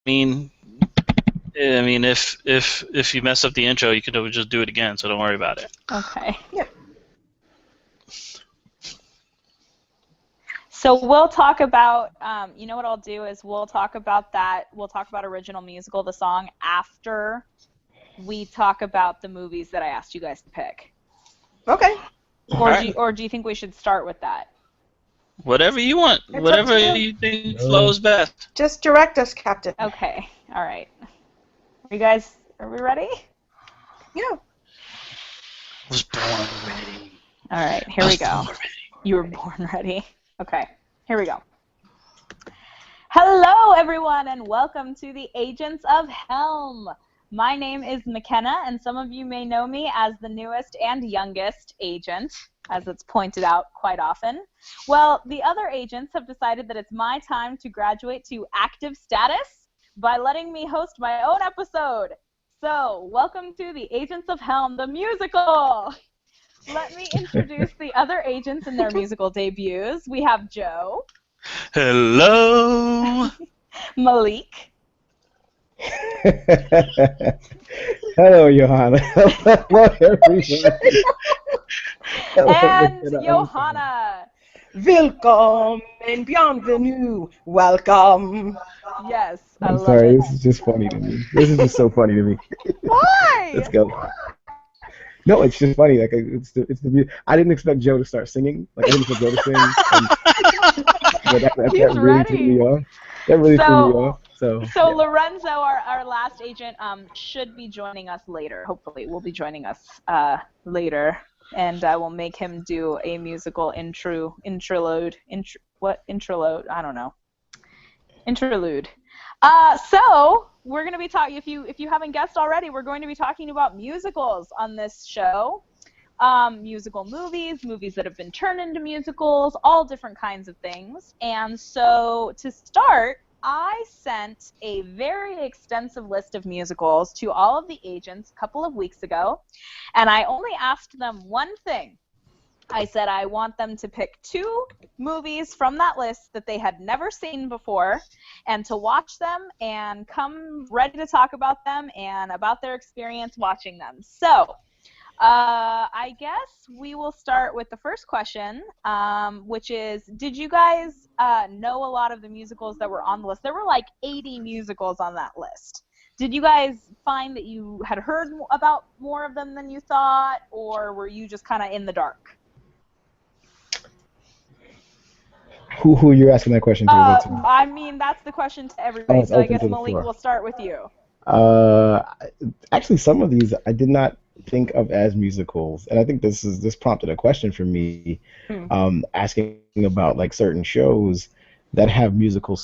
mean, if you mess up the intro, you can always just do it again. So don't worry about it. Okay. Yep. So we'll talk about, you know what I'll do is we'll talk about original musical, the song, after we talk about the movies that I asked you guys to pick. Okay. Or do you think we should start with that? Whatever you want. It's Whatever up to you. you think flows best. Just direct us, Captain. Okay. All right. Are we ready? Yeah. Was born ready. All right, here we go. You were born ready. Okay, here we go. Hello, everyone, and welcome to the Agents of Helm. My name is McKenna, and some of you may know me as the newest and youngest agent, as it's pointed out quite often. Well, the other agents have decided that it's my time to graduate to active status by letting me host my own episode. So, welcome to the Agents of Helm, the musical! Let me introduce the other agents in their musical debuts. We have Joe. Hello. Malik. Hello, Johanna. Hello, everybody. And Johanna. Welcome and bienvenue. Welcome. Yes, I I'm love sorry, it. this is just funny to me. This is just so funny to me. Why? Let's go. No, it's just funny. Like it's the. I didn't expect Joe to start singing. Like I didn't expect Joe to sing. But that He's really ready. threw me off. That really threw me off. So So Lorenzo, our last agent, should be joining us later. Hopefully, will be joining us later, and I will make him do a musical interlude. I don't know. Interlude. So we're going to be talking. If you haven't guessed already, we're going to be talking about musicals on this show. Musical movies that have been turned into musicals, all different kinds of things. And so to start, I sent a very extensive list of musicals to all of the agents a couple of weeks ago, and I only asked them one thing. I said I want them to pick 2 movies from that list that they had never seen before and to watch them and come ready to talk about them and about their experience watching them. So I guess we will start with the first question, which is, did you guys know a lot of the musicals that were on the list? There were like 80 musicals on that list. Did you guys find that you had heard about more of them than you thought, or were you just kind of in the dark? who you're asking that question to? I mean, that's the question to everybody, so I guess Malik, we'll start with you. Actually, some of these I did not think of as musicals, and I think this prompted a question for me, asking about like certain shows that have musical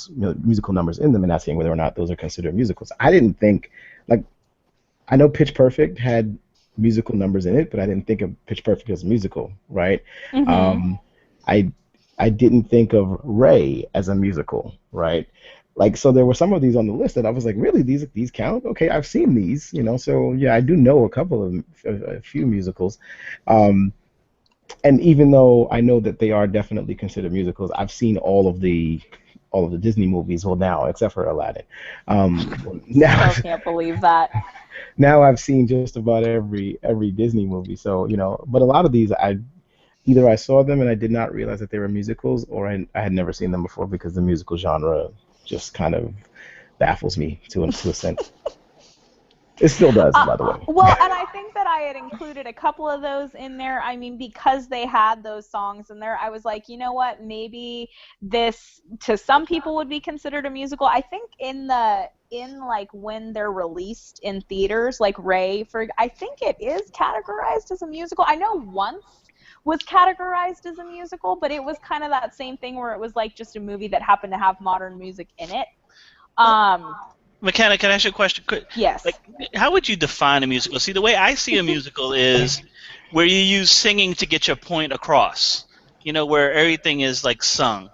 numbers in them, and asking whether or not those are considered musicals. I didn't think, like, I know Pitch Perfect had musical numbers in it, but I didn't think of Pitch Perfect as a musical, right? Mm-hmm. I didn't think of Ray as a musical, right? Like, so there were some of these on the list that I was like, really, these count? Okay, I've seen these, so yeah, I do know a few musicals, and even though I know that they are definitely considered musicals, I've seen all of the Disney movies, well, now except for Aladdin. Now I can't believe that. Now I've seen just about every Disney movie, so but a lot of these either I saw them and I did not realize that they were musicals, or I had never seen them before because the musical genre just kind of baffles me to a sense. It still does, by the way. Well, and I think that I had included a couple of those in there. I mean, because they had those songs in there, I was like, you know what, maybe this to some people would be considered a musical. I think in like when they're released in theaters, like Ray, I think it is categorized as a musical. I know once was categorized as a musical, but it was kind of that same thing where it was like just a movie that happened to have modern music in it. McKenna, can I ask you a question? Yes. Like, how would you define a musical? See, the way I see a musical is where you use singing to get your point across. Where everything is like sung.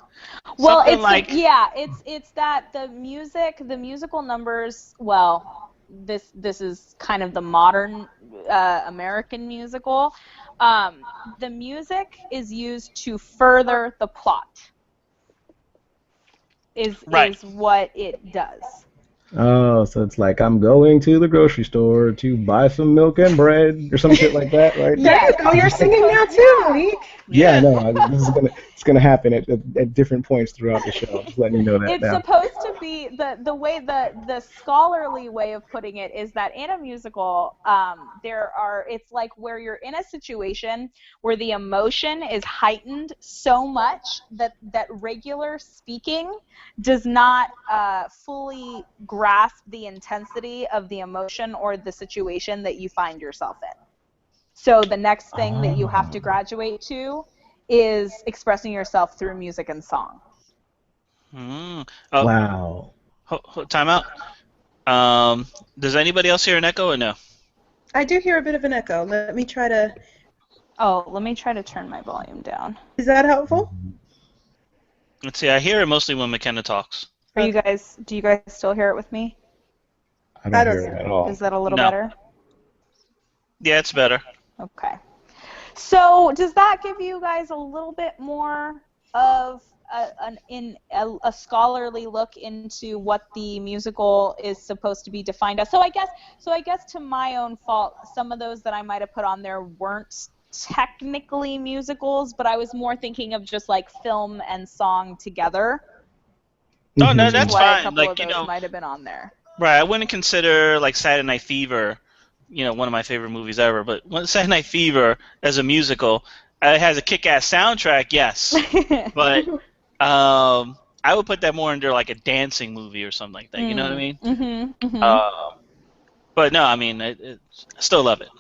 Well, it's that the musical numbers. Well, this is kind of the modern American musical. The music is used to further the plot. Is what it does. Oh, so it's like I'm going to the grocery store to buy some milk and bread or some shit like that, right? There you go. You're singing now too, Monique. Yeah, Yeah. no, this is gonna happen at different points throughout the show. Just letting you know that It's now. supposed to be the way the scholarly way of putting it is that in a musical, it's like where you're in a situation where the emotion is heightened so much that regular speaking does not fully grasp the intensity of the emotion or the situation that you find yourself in. So the next thing that you have to Oh. graduate to is expressing yourself through music and song. Mm. Oh, Wow. time out. Does anybody else hear an echo or no? I do hear a bit of an echo. Let me try to. Oh, let me try to turn my volume down. Is that helpful? Let's see. I hear it mostly when McKenna talks. Do you guys still hear it with me? I I don't don't hear see it it. at all. Is that a little No. better? Yeah, it's better. Okay. So does that give you guys a little bit more of a scholarly look into what the musical is supposed to be defined as? So I guess to my own fault, some of those that I might have put on there weren't technically musicals, but I was more thinking of just like film and song together. Oh, no, Which is that's why a fine. couple Like, of those might have been on there. right, I wouldn't consider like Saturday Night Fever, one of my favorite movies ever, but Saturday Night Fever as a musical, it has a kick-ass soundtrack, yes, but I would put that more under like a dancing movie or something like that. You know what I mean? Mm-hmm, mm-hmm. But no, I mean, I still love it.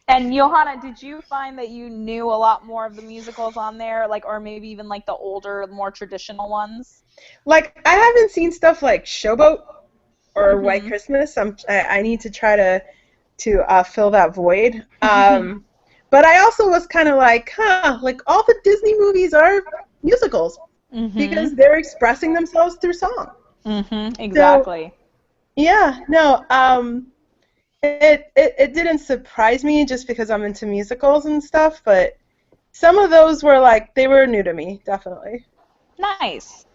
And Johanna, did you find that you knew a lot more of the musicals on there, like, or maybe even like the older, more traditional ones? Like, I haven't seen stuff like Showboat or Mhm. White Christmas. I need to try to fill that void. But I also was kind of like, like all the Disney movies are musicals because they're expressing themselves through song. Exactly. Yeah, no, it didn't surprise me just because I'm into musicals and stuff, but some of those were like, they were new to me, definitely. Nice.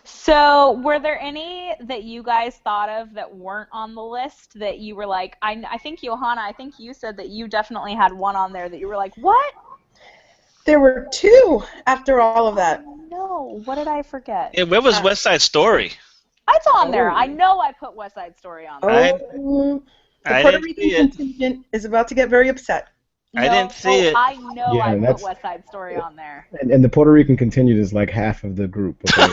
So, were there any that you guys thought of that weren't on the list that you were like, I think Johanna, I think you said that you definitely had one on there that you were like, what? There were two after all of that. No, what did I forget? Yeah, where was West Side Story? It's on there. Oh. I know I put West Side Story on there. Oh, the I Puerto didn't Rican see it. contingent is about to get very upset. I didn't see it. I know Yeah, I put that's- West Side Story on there. And the Puerto Rican contingent is like half of the group. Okay?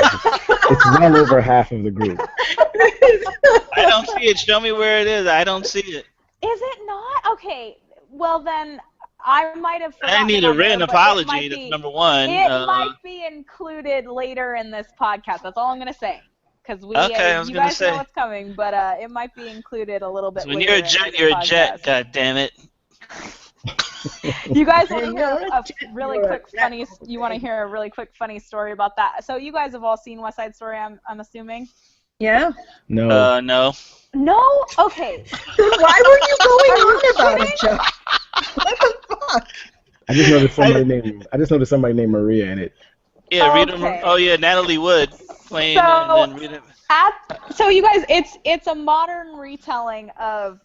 It's well over half of the group. I don't see it. Show me where it is. I don't see it. Is it not? Okay. Well, then I might have forgotten. I need it a on there, written but it apology. might That's be- number one. It might be included later in this podcast. That's all I'm gonna say. Because Okay, I was you gonna guys know say. what's coming, but it might be included a little bit When later. you're a in jet, this you're a podcast. jet. God damn it. You guys want to You're hear a a jet, really you're a quick jet. funny? You want to hear a really quick funny story about that? So you guys have all seen West Side Story, I'm assuming. Yeah. No. No. No? Okay. Then why were you going on about it, Joe? What the fuck? I just noticed somebody named Maria in it. Yeah, Rita. Okay. Oh yeah, Natalie Wood playing, So- and then Rita. So you guys, it's a modern retelling of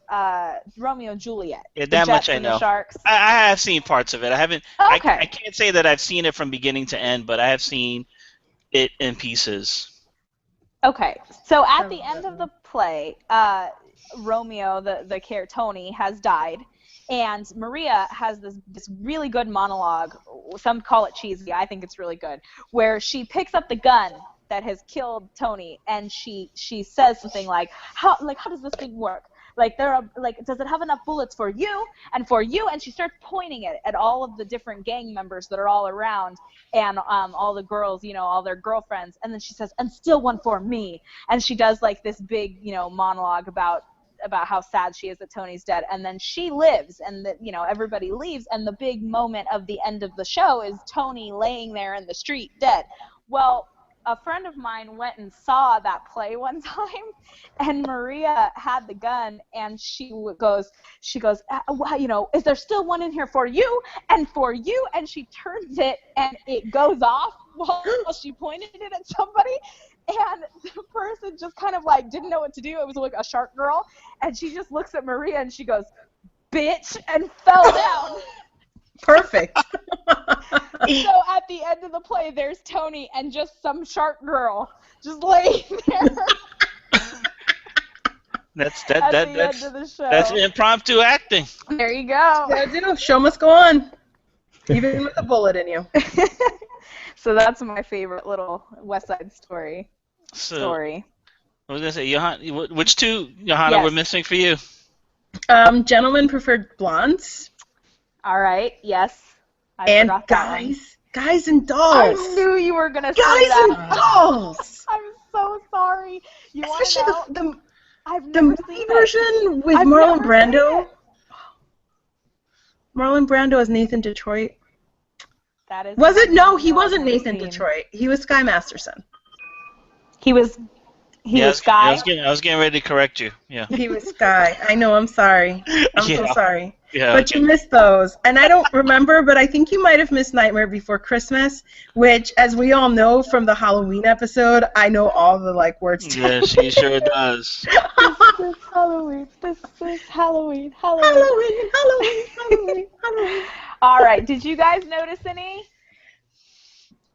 Romeo and Juliet. Yeah, The that much Jets I and the know. Sharks. I have seen parts of it. I haven't. Okay. I can't say that I've seen it from beginning to end, but I have seen it in pieces. Okay, so at the end of the play, Romeo, the character Tony, has died, and Maria has this really good monologue. Some call it cheesy. I think it's really good, where she picks up the gun that has killed Tony, and she says something like, how does this thing work? Like, does it have enough bullets for you and for you? And she starts pointing it at all of the different gang members that are all around, and all the girls, all their girlfriends. And then she says, and still one for me. And she does like this big, monologue about how sad she is that Tony's dead. And then she lives, and that, everybody leaves. And the big moment of the end of the show is Tony laying there in the street dead. Well, a friend of mine went and saw that play one time, and Maria had the gun, and she goes, well, you know, is there still one in here for you and for you? And she turns it, and it goes off while she pointed it at somebody, and the person just kind of like didn't know what to do. It was like a shark girl, and she just looks at Maria and she goes, "Bitch," and fell down. Perfect. So at the end of the play, there's Tony and just some shark girl just laying there. That's at the end of the show. That's impromptu acting. There you go. Yeah, do. Show must go on, even with a bullet in you. So that's my favorite little West Side Story story. I was gonna say, which two, Johanna, Yes. were missing for you? Gentlemen preferred blondes. All right. Yes. I And forgot that one. guys and dolls. I knew you were gonna say Guys that. and dolls. I'm so sorry. You want to Especially know? I've the never movie seen it. version with I've Marlon never Brando. seen it. Marlon Brando as Nathan Detroit. That is. Was it? No, he I've wasn't never Nathan seen. Detroit. He was Sky Masterson. He was. He was Sky. I was getting ready to correct you. Yeah. He was Sky. I know. I'm sorry. I'm so Yeah. sorry. Yeah. But you missed those. And I don't remember, but I think you might have missed Nightmare Before Christmas, which, as we all know from the Halloween episode, I know all the, like, words to. Yeah, she sure does. This is Halloween. This is Halloween. Halloween, Halloween, Halloween, Halloween. All right. Did you guys notice any?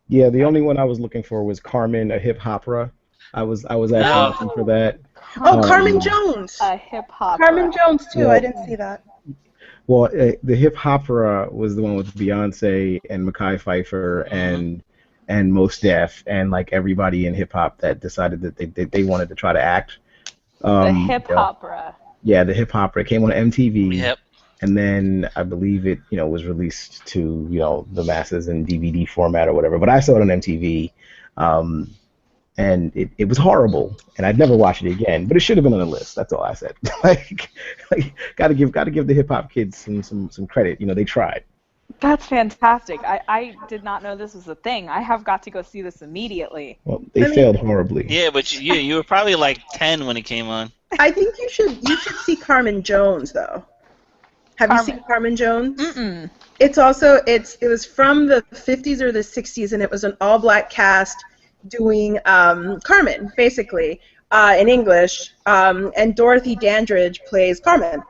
Yeah, the only one I was looking for was Carmen, a hip opera. I was actually looking for that. Oh, Carmen Jones. A hip hop. Carmen Jones, too. Yeah. I didn't see that. Well, the hip opera was the one with Beyonce and Mekhi Phifer and Mos Def and like everybody in hip hop that decided that they wanted to try to act. The hip opera. Yeah, the hip opera came on MTV. Yep. And then I believe it, was released to, the masses in DVD format or whatever. But I saw it on MTV, and it was horrible. And I'd never watch it again. But it should have been on the list. That's all I said. like, gotta give the hip hop kids some credit. They tried. That's fantastic. I did not know this was a thing. I have got to go see this immediately. Well, they failed horribly. Yeah, but you were probably like 10 when it came on. I think you should see Carmen Jones, though. Have you seen Carmen Jones? Mm-mm. It's also it was from the 50s or the 60s, and it was an all-black cast doing Carmen, basically, in English, and Dorothy Dandridge plays Carmen.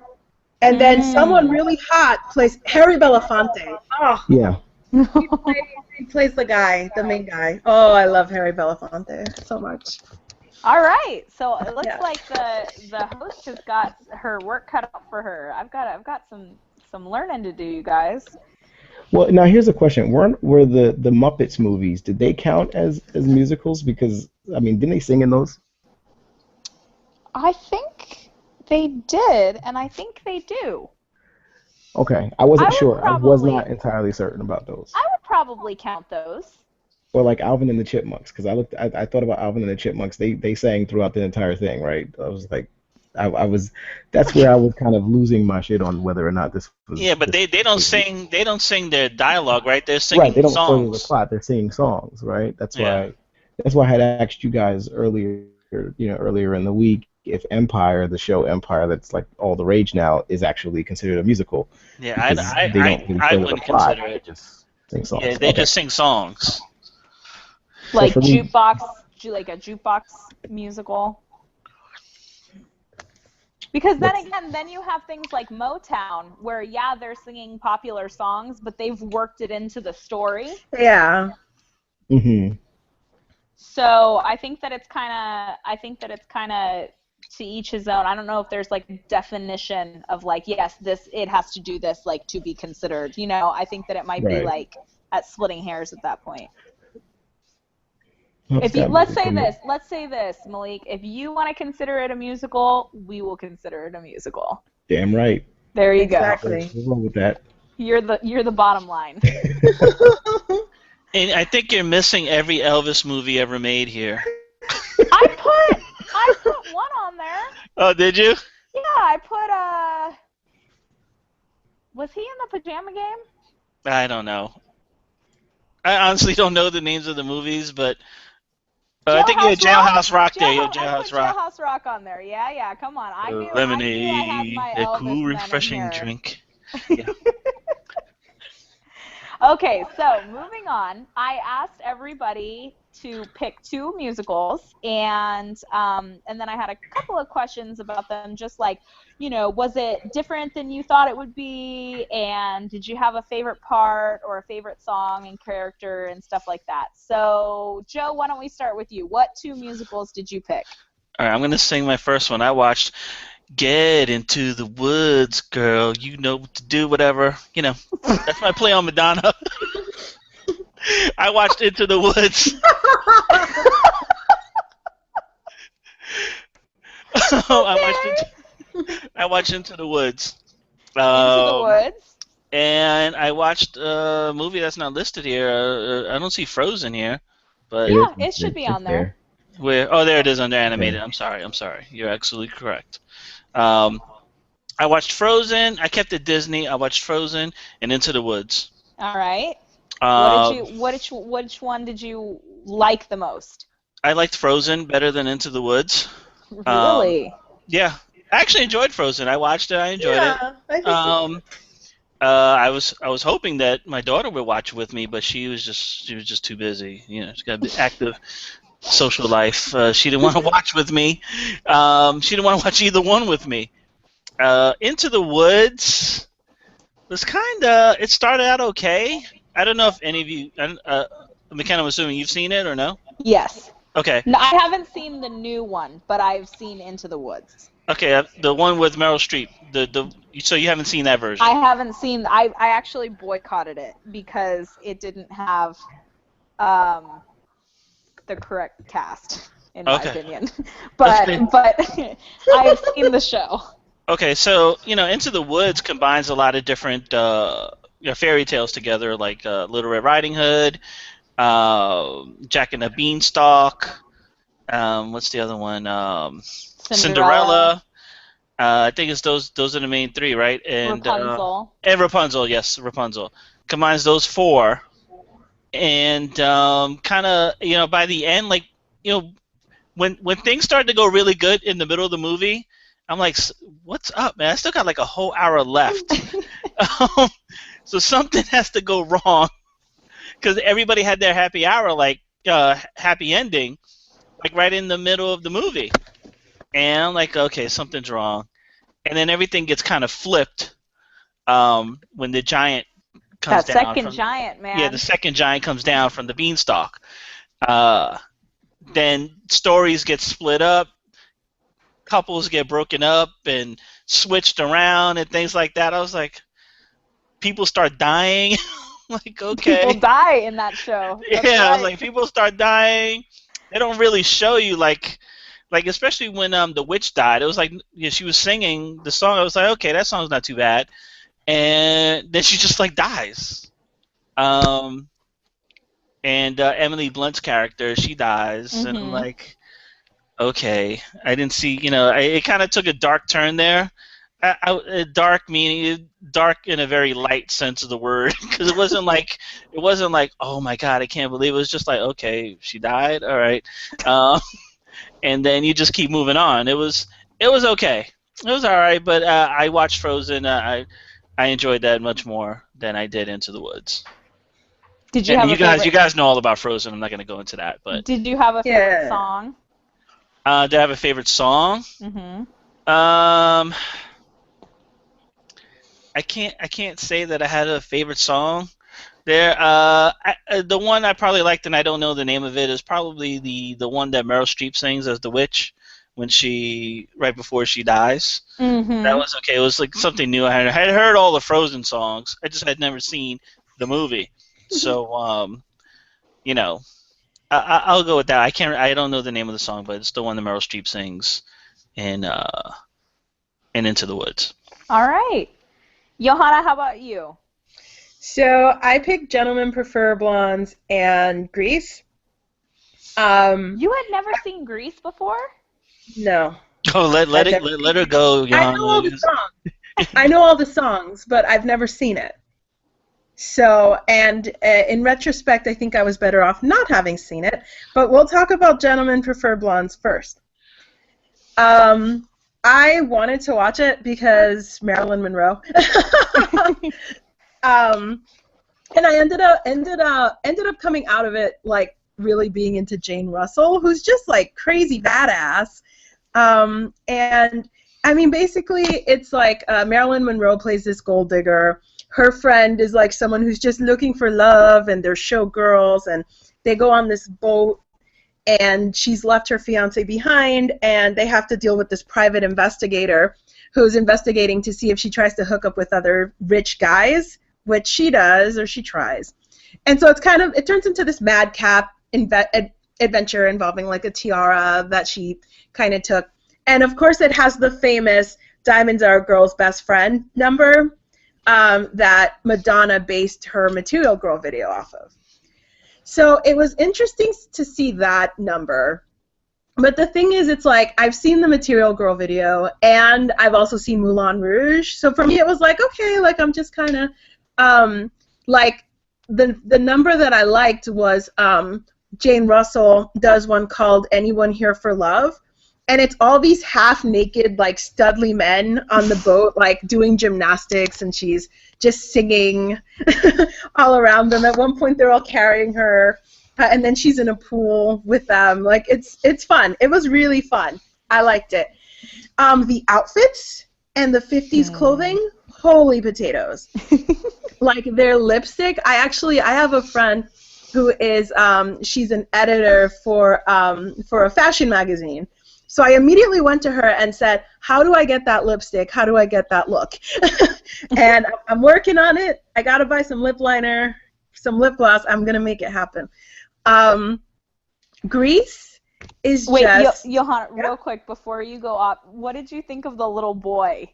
And then someone really hot plays Harry Belafonte. Oh, Yeah. he plays the guy, the main guy. Oh, I love Harry Belafonte so much. All right, so it looks Yeah. like the host has got her work cut out for her. I've got some learning to do, you guys. Well, now here's a question: Were the Muppets movies, did they count as musicals? Because didn't they sing in those? I think they did, and I think they do. Okay, I wasn't sure. I was probably- not entirely certain about those. I would probably count those. Or like Alvin and the Chipmunks, because I thought about Alvin and the Chipmunks. They sang throughout the entire thing, right? I was like, that's where I was kind of losing my shit on whether or not this was. Yeah, but they don't sing their dialogue, right? They're singing Right, they don't follow the songs. plot. They're singing songs, right? That's Yeah. why I had asked you guys earlier in the week if Empire, the show Empire, that's like all the rage now, is actually considered a musical. Yeah, Because I they don't really I follow the wouldn't plot, consider they it. just sing songs. Yeah, they Okay. just sing songs. Like for me- jukebox, like a jukebox musical. Because then again, then you have things like Motown, where they're singing popular songs, but they've worked it into the story. Yeah. Mhm. So I think that it's kind of to each his own. I don't know if there's like a definition of like, yes, it has to do this like to be considered. I think that it might be Right. like at splitting hairs at that point. Well, If you that let's movie say this, Malik, if you want to consider it a musical, we will consider it a musical. Damn right. There you Exactly. We'll roll with that. go. You're the bottom line. And I think you're missing every Elvis movie ever made here. I put one on there. Oh, did you? Yeah, I put was he in the Pajama Game? I don't know. I honestly don't know the names of the movies, but I think you had Jailhouse Rock there. You had I put Jailhouse Rock. Jailhouse Rock on there. Yeah, come on. I knew I had Lemonade, my a Elvis cool, men in refreshing here. drink. Yeah. Okay, so moving on, I asked everybody to pick 2 musicals, and then I had a couple of questions about them, just like, was it different than you thought it would be, and did you have a favorite part or a favorite song and character and stuff like that? So, Joe, why don't we start with you? What 2 musicals did you pick? All right, I'm gonna sing my first one. I watched Get Into the Woods, Girl. You know what to do, whatever. That's my play on Madonna. I watched Into the Woods. I watched Into the Woods. Into the Woods. And I watched a movie that's not listed here. I don't see Frozen here, but yeah, it should be on there. Where? Oh, there it is under animated. I'm sorry. You're absolutely correct. I watched Frozen. I kept it Disney. I watched Frozen and Into the Woods. All right. Which one did you like the most? I liked Frozen better than Into the Woods. Really? Yeah, I actually enjoyed Frozen. I watched it. I enjoyed it. I think I was hoping that my daughter would watch with me, but she was just too busy. She's got an active social life. She didn't want to watch with me. She didn't want to watch either one with me. Into the Woods was it started out okay. I don't know if any of you, McKenna, I'm assuming you've seen it or no? Yes. Okay. No, I haven't seen the new one, but I've seen Into the Woods. Okay, the one with Meryl Streep. So you haven't seen that version? I haven't seen. I actually boycotted it because it didn't have the correct cast, in my opinion. But I've seen the show. Okay, so Into the Woods combines a lot of different fairy tales together, like Little Red Riding Hood, Jack and the Beanstalk. What's the other one? Cinderella. I think it's those are the main 3, right? And Rapunzel. And Rapunzel, yes, Rapunzel. Combines those 4, and kind of by the end, like when things started to go really good in the middle of the movie, I'm like, what's up, man? I still got like a whole hour left. So something has to go wrong, because everybody had their happy hour, like happy ending, like right in the middle of the movie. And I'm like, okay, something's wrong. And then everything gets kind of flipped when the giant comes down. That second giant, man. Yeah, the second giant comes down from the beanstalk. Then stories get split up, couples get broken up and switched around and things like that. I was like, people start dying. Like, okay. People die in that show. That's right. I was like, people start dying. They don't really show you, like especially when the witch died. It was like she was singing the song. I was like, okay, that song's not too bad. And then she just like dies. And Emily Blunt's character, she dies, and I'm like, okay, I didn't see. It kind of took a dark turn there. Dark meaning dark in a very light sense of the word, because it wasn't like oh my god, I can't believe it. It was just like, okay, she died, all right, and then you just keep moving on. It was okay, it was all right, but I watched Frozen. I enjoyed that much more than I did Into the Woods. Did you have you guys know all about Frozen. I'm not going to go into that, but did you have a favorite song? Did I have a favorite song? I can't say that I had a favorite song there. The one I probably liked, and I don't know the name of it, is probably the one that Meryl Streep sings as the witch when right before she dies. That was okay. It was like something new. I had heard all the Frozen songs. I just had never seen the movie. So I'll go with that. I don't know the name of the song, but it's the one that Meryl Streep sings in Into the Woods. All right. Johanna, how about you? So I picked Gentlemen Prefer Blondes and Grease. You had never seen Grease before? No. Oh, let her go, Johanna. I know all the songs. I know all the songs, but I've never seen it. So, and in retrospect, I think I was better off not having seen it. But we'll talk about Gentlemen Prefer Blondes first. I wanted to watch it because Marilyn Monroe. And I ended up coming out of it like really being into Jane Russell, who's just like crazy badass. And I mean, basically, it's like Marilyn Monroe plays this gold digger. Her friend is like someone who's just looking for love, and they're showgirls, and they go on this boat, and she's left her fiance behind, and they have to deal with this private investigator who's investigating to see if she tries to hook up with other rich guys, which she does, or she tries. And so it turns into this madcap adventure involving like a tiara that she kind of took. And of course it has the famous Diamonds Are a Girl's Best Friend number that Madonna based her Material Girl video off of. So it was interesting to see that number. But the thing is, it's like, I've seen the Material Girl video, and I've also seen Moulin Rouge. So for me, it was like, okay, like, I'm just kind of, like, the number that I liked was Jane Russell does one called Anyone Here for Love. And it's all these half-naked, like, studly men on the boat, like, doing gymnastics, and she's just singing all around them. At one point, they're all carrying her. And then she's in a pool with them. Like, it's fun. It was really fun. I liked it. The outfits and the 50s clothing, holy potatoes. Like, their lipstick. I have a friend who is, she's an editor for a fashion magazine. So I immediately went to her and said, how do I get that lipstick? How do I get that look? And I'm working on it. I got to buy some lip liner, some lip gloss. I'm going to make it happen. Grease is just... Wait, Johanna, real quick, before you go up, what did you think of the little boy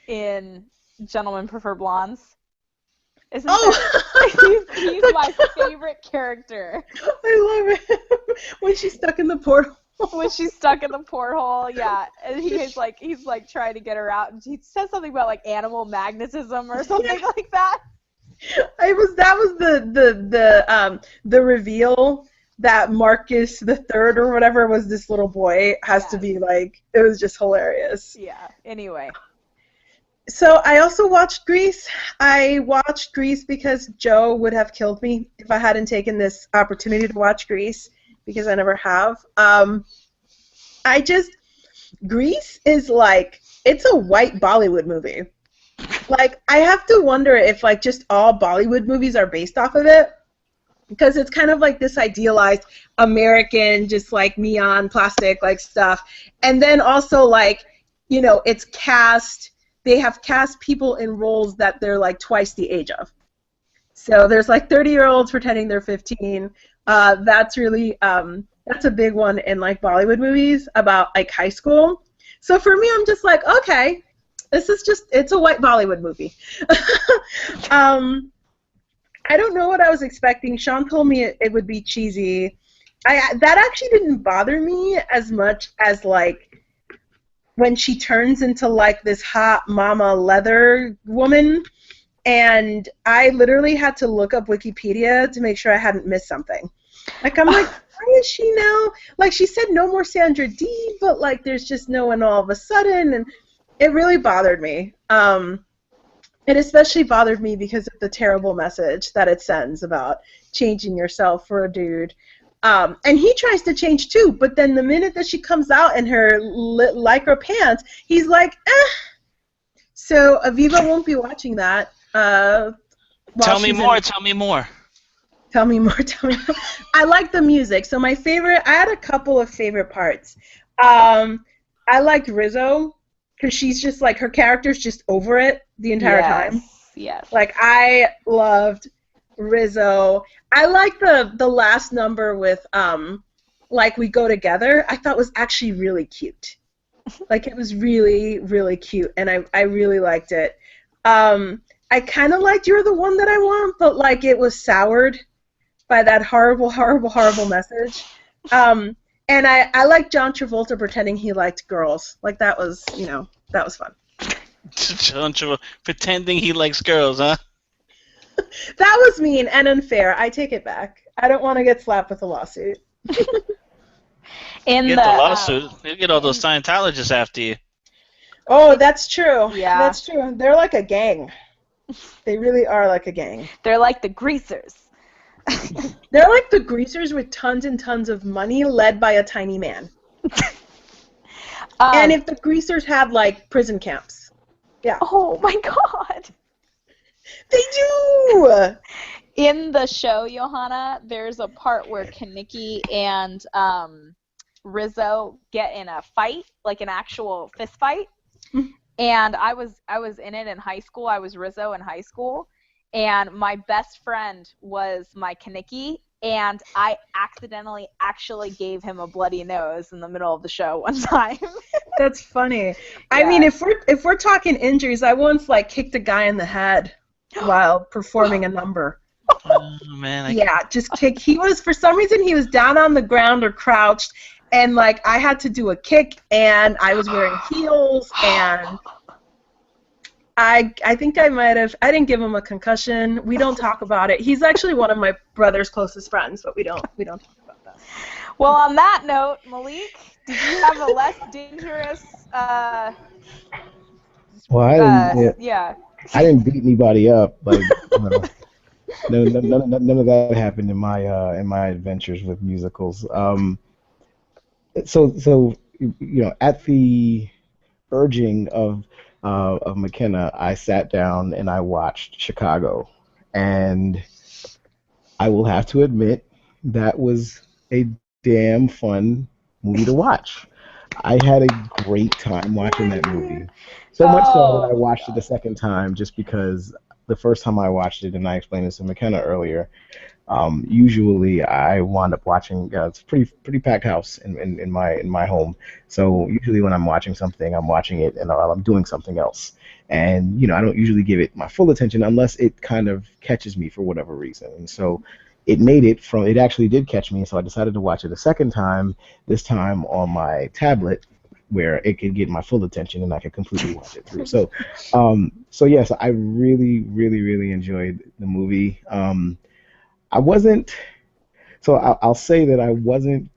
in Gentlemen Prefer Blondes? He's my favorite character. I love it. When she's stuck in the portal. When she's stuck in the porthole, yeah, and he's like trying to get her out, and he says something about like animal magnetism or something like that. That was the reveal that Marcus the Third or whatever was this little boy has to be like. It was just hilarious. Yeah. Anyway. So I also watched Grease. I watched Grease because Joe would have killed me if I hadn't taken this opportunity to watch Grease, because I never have. Grease is like, it's a white Bollywood movie. Like, I have to wonder if, like, just all Bollywood movies are based off of it, because it's kind of like this idealized American, just, like, neon, plastic, like, stuff. And then also, like, you know, it's cast, they have cast people in roles that they're, like, twice the age of. So there's, like, 30-year-olds pretending they're 15. That's really, that's a big one in, like, Bollywood movies about, like, high school. So for me, I'm just like, okay, this is just, it's a white Bollywood movie. I don't know what I was expecting. Sean told me it would be cheesy. That actually didn't bother me as much as, like, when she turns into, like, this hot mama leather woman, and I literally had to look up Wikipedia to make sure I hadn't missed something. Like, I'm like, why is she now? Like, she said no more Sandra Dee, but, like, there's just no one all of a sudden, and it really bothered me. It especially bothered me because of the terrible message that it sends about changing yourself for a dude. And he tries to change too, but then the minute that she comes out in her lycra pants, he's like, eh. So Aviva won't be watching that. Tell me more. Tell me more. I like the music. So I had a couple of favorite parts. I liked Rizzo, because she's just like, her character's just over it the entire time. Yes. Like, I loved Rizzo. I like the last number with like, We Go Together. I thought was actually really cute. Like, it was really, really cute, and I really liked it. I kind of liked You're the One That I Want, but, like, it was soured by that horrible, horrible, horrible message. And I liked John Travolta pretending he liked girls. Like, that was, you know, that was fun. John Travolta pretending he likes girls, huh? That was mean and unfair. I take it back. I don't want to get slapped with a lawsuit. Get the lawsuit. You get all those Scientologists after you. Oh, that's true. Yeah. That's true. They're like a gang. They really are like a gang. They're like the greasers. They're like the greasers with tons and tons of money led by a tiny man. And if the greasers had, like, prison camps. Yeah. Oh, my God. They do! In the show, Johanna, there's a part where Kaneki and Rizzo get in a fight, like an actual fist fight. And I was in it in high school. I was Rizzo in high school. And my best friend was my Kaneki, and I accidentally actually gave him a bloody nose in the middle of the show one time. That's funny. I mean, if we're talking injuries, I once like kicked a guy in the head while performing a number. Oh man. Just kick. He was, for some reason, he was down on the ground or crouched, and like I had to do a kick, and I was wearing heels, and I think I might have. I didn't give him a concussion. We don't talk about it. He's actually one of my brother's closest friends, but we don't talk about that. Well, on that note, Malik, did you have a less dangerous? Well, I didn't. Yeah. I didn't beat anybody up. Like, none of that happened in my adventures with musicals. So at the urging of McKenna, I sat down and I watched Chicago, and I will have to admit that was a damn fun movie to watch. I had a great time watching that movie. So much so that I watched it a second time just because the first time I watched it, and I explained this to McKenna earlier, usually I wind up watching, it's a pretty packed house in my home. So usually when I'm watching something, I'm watching it and while I'm doing something else. And, I don't usually give it my full attention unless it kind of catches me for whatever reason. And so it actually did catch me, so I decided to watch it a second time, this time on my tablet, where it could get my full attention and I could completely watch it through. So yes, I really, really, really enjoyed the movie. I'll say that I wasn't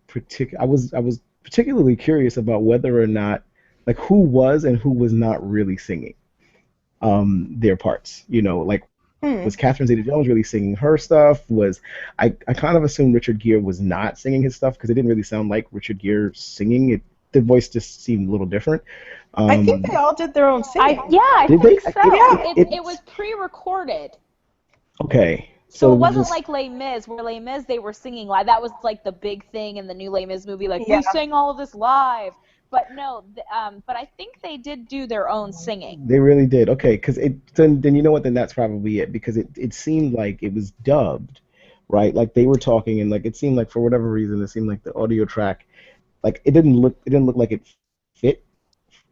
I was particularly curious about whether or not, like, who was and who was not really singing their parts. Was Catherine Zeta-Jones really singing her stuff? I kind of assumed Richard Gere was not singing his stuff because it didn't really sound like Richard Gere singing. The voice just seemed a little different. I think they all did their own singing. I think so. It was pre-recorded. Okay. So it wasn't like Les Mis, where Les Mis they were singing live. That was like the big thing in the new Les Mis movie, like we sang all of this live. But no, but I think they did do their own singing. They really did. Okay, because then you know what? Then that's probably it, because it seemed like it was dubbed, right? Like they were talking, and like it seemed like for whatever reason, it seemed like the audio track, like it didn't look like it fit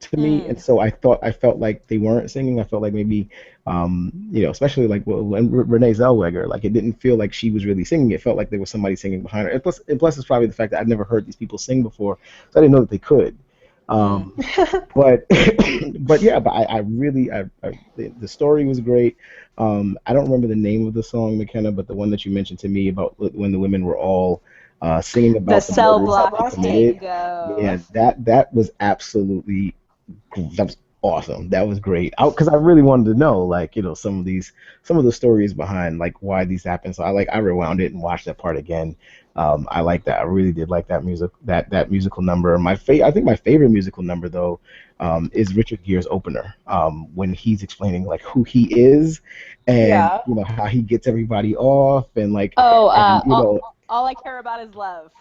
to me, and so I felt like they weren't singing. I felt like maybe, especially like when Renee Zellweger, like it didn't feel like she was really singing. It felt like there was somebody singing behind her. And plus it's probably the fact that I've never heard these people sing before, so I didn't know that they could. But I really the story was great. I don't remember the name of the song, McKenna, but the one that you mentioned to me about when the women were all singing about the cell block tango. Yeah, that was absolutely, that was awesome. That was great. Because I really wanted to know, like, some of the stories behind like why these happened. So I rewound it and watched that part again. I like that. I really did like that musical number. I think my favorite musical number though is Richard Gere's opener, when he's explaining like who he is and how he gets everybody off and like all I care about is love.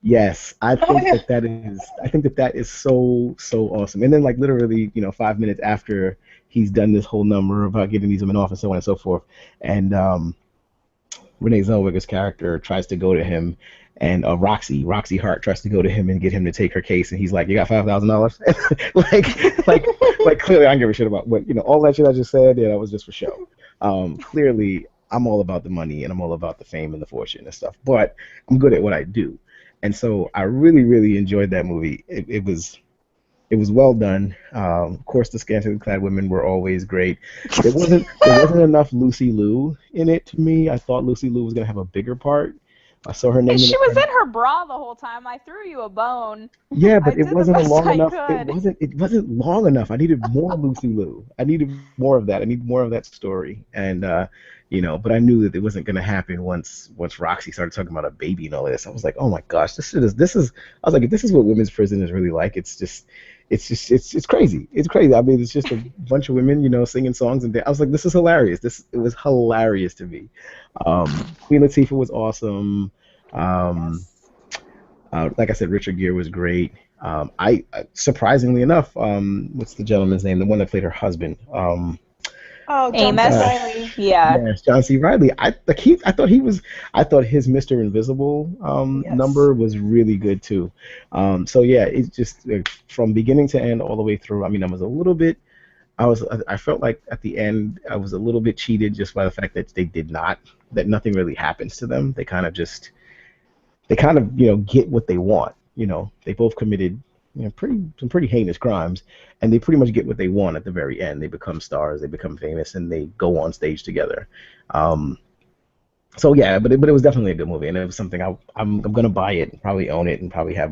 Yes, I think that is so awesome. And then like literally 5 minutes after he's done this whole number about getting these women off and so on and so forth, and Renee Zellweger's character tries to go to him, and Roxy Hart tries to go to him and get him to take her case, and he's like, "You got $5,000?" like clearly I don't give a shit about what all that shit I just said. Yeah, that was just for show. Clearly I'm all about the money and I'm all about the fame and the fortune and stuff, but I'm good at what I do. And so I really, really enjoyed that movie. It was It was well done. Of course, the scantily clad women were always great. There wasn't enough Lucy Liu in it to me. I thought Lucy Liu was gonna have a bigger part. I saw her name in She the was credits. in her bra the whole time. I threw you a bone. Yeah, I but it did the wasn't a best long I enough. It could. wasn't. It wasn't long enough. I needed more Lucy Liu. I needed more of that. I need more of that story. And but I knew that it wasn't going to happen once Roxy started talking about a baby and all this. I was like, oh my gosh, this is. I was like, if this is what women's prison is really like, it's crazy. It's crazy. I mean, it's just a bunch of women, singing songs, and I was like, this is hilarious. It was hilarious to me. Queen Latifah was awesome. Um, Yes. like I said, Richard Gere was great. Surprisingly enough, what's the gentleman's name? The one that played her husband. Oh, John C. Amos. Reilly. Yeah. Yes, John C. Riley. I thought his Mr. Invisible Yes. number was really good too. So yeah, it's just from beginning to end all the way through. I mean, I felt like at the end I was a little bit cheated just by the fact that that nothing really happens to them. They kind of get what they want. They both committed some pretty heinous crimes, and they pretty much get what they want at the very end. They become stars, they become famous, and they go on stage together. Um, so yeah, but it was definitely a good movie, and it was something I'm gonna buy it, and probably own it, and probably have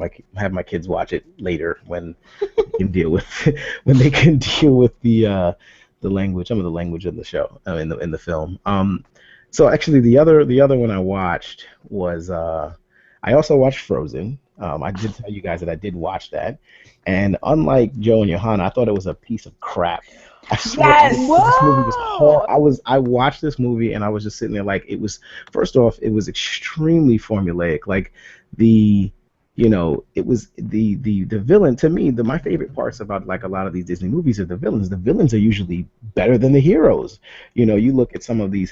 my kids watch it later when they can deal with when they can deal with the language, some of the language of the show in the film. So actually, the other one I watched was I also watched Frozen. I did tell you guys that I did watch that, and unlike Joe and Johanna, I thought it was a piece of crap. I swear, Yes. this movie was hard. Whoa. I watched this movie and I was just sitting there like it was. First off, it was extremely formulaic. Like the, it was the villain to me. My favorite parts about like a lot of these Disney movies are the villains. The villains are usually better than the heroes. You look at some of the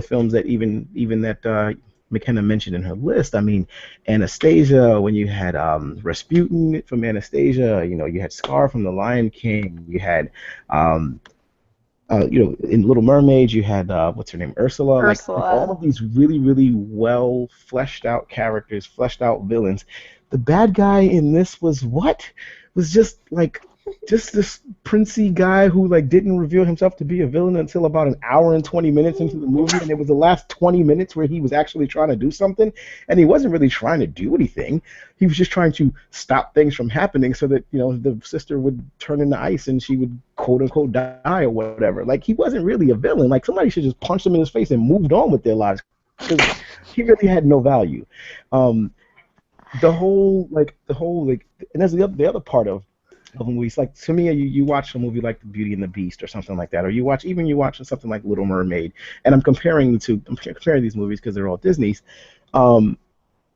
films that even that McKenna mentioned in her list. I mean, Anastasia, when you had Rasputin from Anastasia, you had Scar from The Lion King, you had, in Little Mermaid, you had, what's her name, Ursula. Like all Ursula. of these really, really well fleshed out characters, fleshed out villains. The bad guy in this was what? Was just this princey guy who like didn't reveal himself to be a villain until about an hour and 20 minutes into the movie, and it was the last 20 minutes where he was actually trying to do something, and he wasn't really trying to do anything. He was just trying to stop things from happening so that the sister would turn into ice and she would quote unquote die or whatever. Like he wasn't really a villain. Like somebody should just punch him in his face and moved on with their lives because he really had no value. Um, the whole and there's the other part of movies. Like to me, you watch a movie like The Beauty and the Beast or something like that, or you watch something like Little Mermaid, and I'm comparing these movies because they're all Disney's. Um,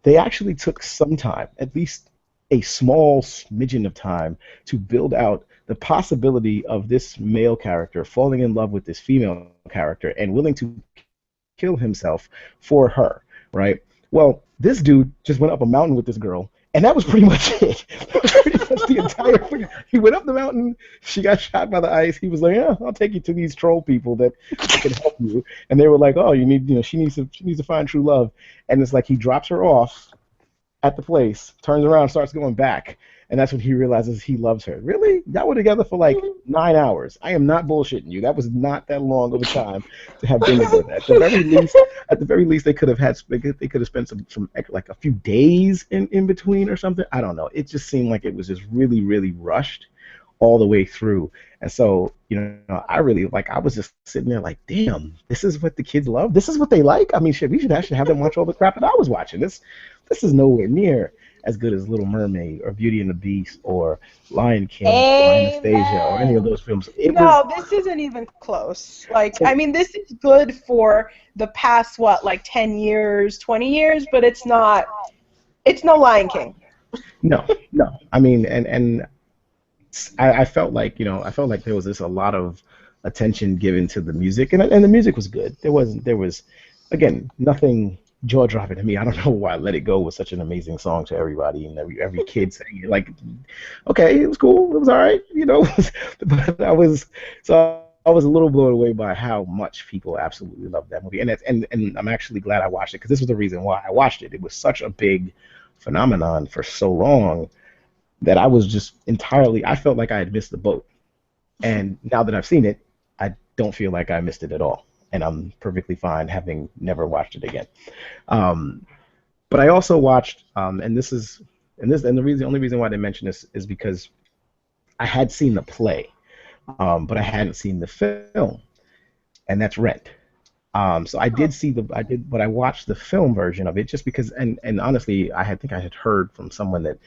they actually took some time, at least a small smidgen of time, to build out the possibility of this male character falling in love with this female character and willing to kill himself for her, right? Well, this dude just went up a mountain with this girl, and that was pretty much it. That was pretty much the entire thing. He went up the mountain, she got shot by the ice. He was like, "Yeah, I'll take you to these troll people that can help you." And they were like, "Oh, she needs to find true love." And it's like he drops her off at the place, turns around, starts going back, and that's when he realizes he loves her. Really? Y'all were together for like 9 hours. I am not bullshitting you. That was not that long of a time to have been together. At the very least, they could have spent some like a few days in between or something. I don't know. It just seemed like it was just really really rushed all the way through. And so, I was just sitting there like, damn, this is what the kids love. This is what they like. I mean, shit, we should actually have them watch all the crap that I was watching. This is nowhere near as good as Little Mermaid or Beauty and the Beast or Lion King or Anastasia or any of Amen. those films. It was No, this isn't even close. Like, so I mean, this is good for the past, what, like 10 years, 20 years, but it's no Lion King. no, no. I mean, and I felt like there was just a lot of attention given to the music, and the music was good. There was again nothing jaw dropping to me. I don't know why Let It Go was such an amazing song to everybody, and every kid sang it. Like, okay, it was cool, it was all right, but I was a little blown away by how much people absolutely loved that movie, and I'm actually glad I watched it because this was the reason why I watched it. It was such a big phenomenon for so long. that I was just entirely, I felt like I had missed the boat. And now that I've seen it, I don't feel like I missed it at all. And I'm perfectly fine having never watched it again. But I also watched, and the only reason why I didn't mention this is because I had seen the play, but I hadn't seen the film, and that's Rent. So but I watched the film version of it just because, and honestly, think I had heard from someone that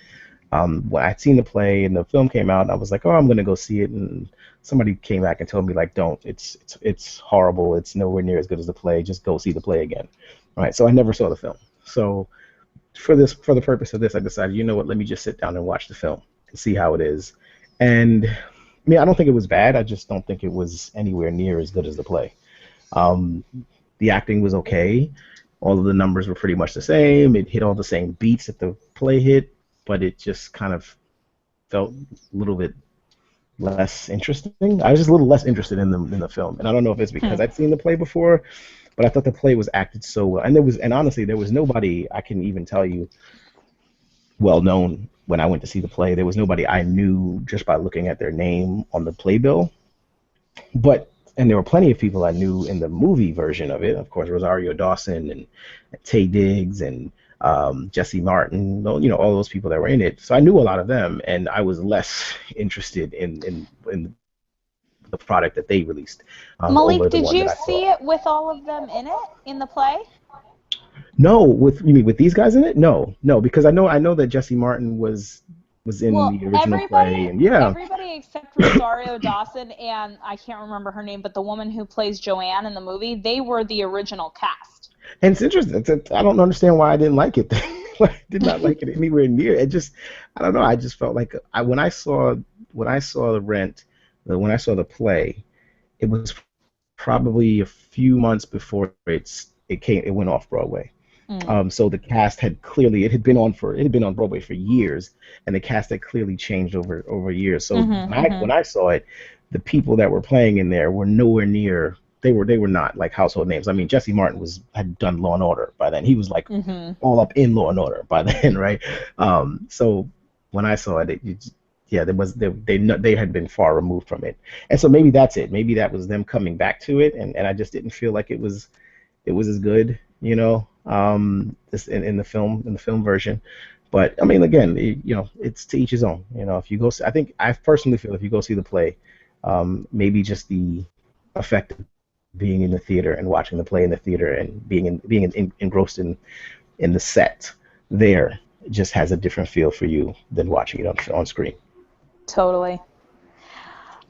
when I'd seen the play and the film came out, and I was like, oh, I'm gonna go see it, and somebody came back and told me like, don't, it's horrible, it's nowhere near as good as the play, just go see the play again. All right, so I never saw the film. So for the purpose of this, I decided, you know what, let me just sit down and watch the film and see how it is. And I mean, I don't think it was bad. I just don't think it was anywhere near as good as the play. The acting was okay. All of the numbers were pretty much the same. It hit all the same beats that the play hit, but it just kind of felt a little bit less interesting. I was just a little less interested in the film, and I don't know if it's because I'd seen the play before, but I thought the play was acted so well. And honestly, there was nobody I can even tell you well known when I went to see the play. There was nobody I knew just by looking at their name on the playbill. And there were plenty of people I knew in the movie version of it. Of course, Rosario Dawson and Taye Diggs and Jesse Martin, all those people that were in it. So I knew a lot of them, and I was less interested in the product that they released. Malik, did you see it with all of them in it in the play? No, you mean with these guys in it? No, because I know that Jesse Martin was in the original play, and everybody except Rosario Dawson and I can't remember her name, but the woman who plays Joanne in the movie, they were the original cast. And it's interesting. I don't understand why I didn't like it. I did not like it anywhere near. It just, I don't know. I just felt like when I saw the Rent, when I saw the play, it was probably a few months before it went off Broadway. So the cast had been on Broadway for years, and the cast had clearly changed over years. So when I saw it, the people that were playing in there were nowhere near. They were not like household names. I mean, Jesse Martin had done Law and Order by then. He was like all up in Law and Order by then, right? So when I saw it, they had been far removed from it, and so maybe that's it. Maybe that was them coming back to it, and I just didn't feel like it was as good, this in the film version. But I mean, again, it's to each his own. If you go, I personally feel if you go see the play, maybe just the effect of being in the theater and watching the play in the theater and being engrossed in the set there just has a different feel for you than watching it on screen. Totally.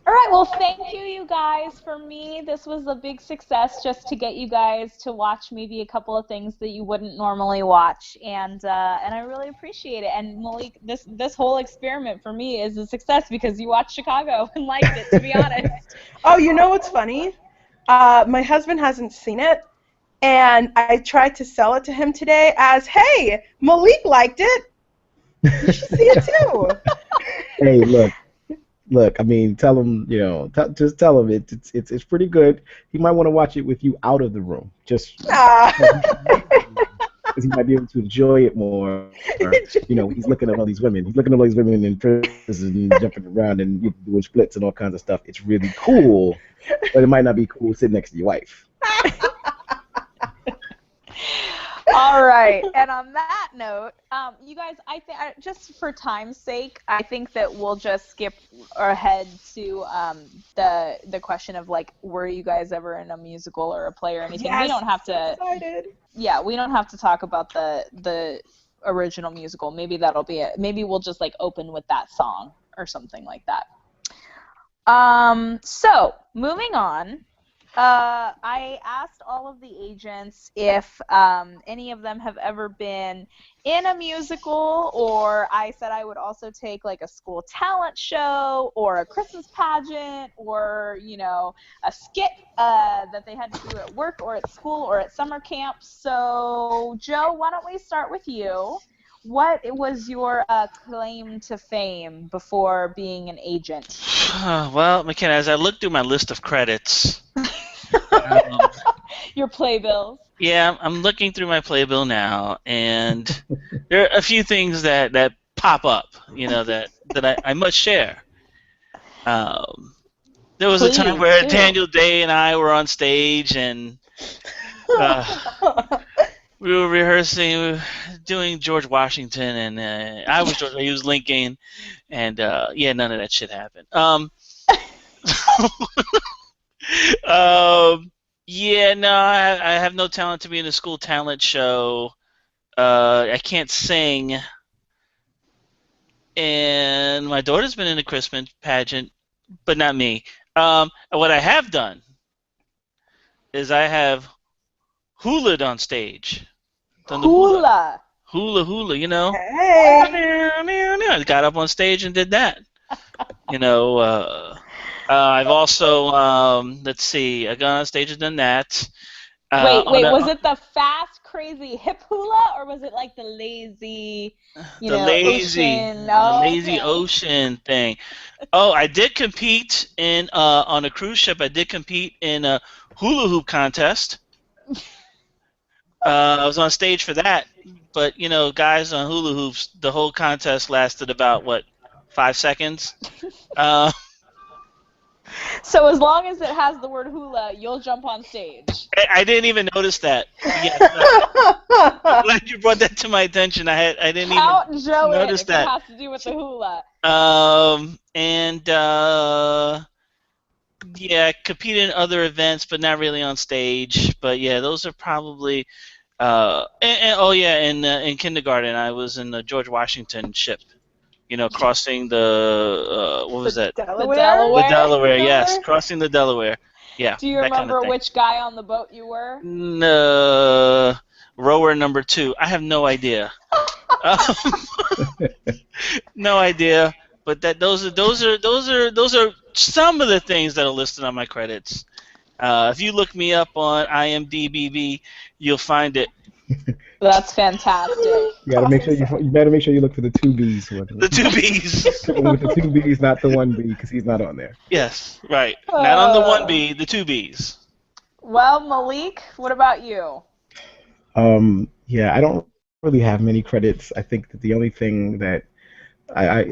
All right, well, thank you guys. For me, this was a big success just to get you guys to watch maybe a couple of things that you wouldn't normally watch, and I really appreciate it. And Malik, this whole experiment for me is a success because you watched Chicago and liked it, to be honest. Oh, you know what's funny? My husband hasn't seen it, and I tried to sell it to him today as, hey, Malik liked it. You should see it too. Hey, look. I mean, tell him. Just tell him it's pretty good. He might want to watch it with you out of the room, just because he might be able to enjoy it more. He's looking at all these women. He's looking at all these women in prison, jumping around and doing splits and all kinds of stuff. It's really cool, but it might not be cool sitting next to your wife. All right, and on that note, you guys, I think just for time's sake, I think that we'll just skip ahead to the question of like, were you guys ever in a musical or a play or anything? Yes, we don't have to. Excited. Yeah, we don't have to talk about the original musical. Maybe that'll be it. Maybe we'll just like open with that song or something like that. So moving on. I asked all of the agents if any of them have ever been in a musical, or I said I would also take like a school talent show or a Christmas pageant or, a skit that they had to do at work or at school or at summer camp. So, Joe, why don't we start with you? What was your claim to fame before being an agent? Well, McKenna, as I look through my list of credits... Your playbills. Yeah, I'm looking through my playbill now, and there are a few things that pop up, that I must share. There was a time Please where do. Daniel Day and I were on stage, and we were rehearsing, we were doing George Washington, and I was George, he was Lincoln, and none of that shit happened. No, I have no talent to be in a school talent show. I can't sing, and my daughter's been in a Christmas pageant, but not me. What I have done is I have hulaed on stage. Done the Hula. hula, you know. Hey. I got up on stage and did that. I've also, let's see, I got on stage and done that. Wait, was it the fast, crazy hip hula, or was it like the lazy, ocean? The lazy ocean thing? Oh, I did compete in on a cruise ship. I did compete in a hula hoop contest. I was on stage for that, but guys on hula hoops, the whole contest lasted about 5 seconds. So as long as it has the word hula, you'll jump on stage. I didn't even notice that. I'm glad you brought that to my attention. I didn't Count even Joe notice that. It has to do with the hula. Competed in other events, but not really on stage. But yeah, those are probably. In kindergarten, I was in the George Washington ship. Crossing the what was that? Delaware? The Delaware, yes, crossing the Delaware. Yeah. Do you remember which guy on the boat you were? Rower number 2. I have no idea. No idea. But those are some of the things that are listed on my credits. If you look me up on IMDb, you'll find it. That's fantastic. You better make sure you look for the 2 B's. The 2 B's. With the 2 B's, not the 1 B, because he's not on there. Yes, right. Not on the 1 B, the 2 B's. Well, Malik, what about you? I don't really have many credits. I think that the only thing that I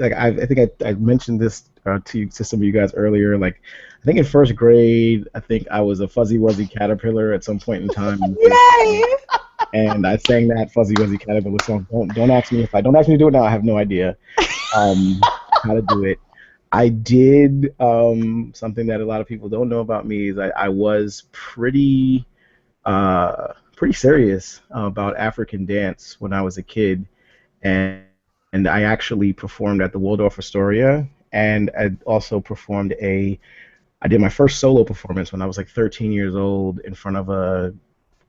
think I mentioned this to some of you guys earlier. Like, I think in first grade, I think I was a Fuzzy Wuzzy Caterpillar at some point in time. Yay! And I sang that Fuzzy Wuzzy Caterpillar song. Don't ask me to do it now. I have no idea how to do it. I did something that a lot of people don't know about me is I was pretty serious about African dance when I was a kid, and I actually performed at the Waldorf Astoria, and I also I did my first solo performance when I was like 13 years old in front of a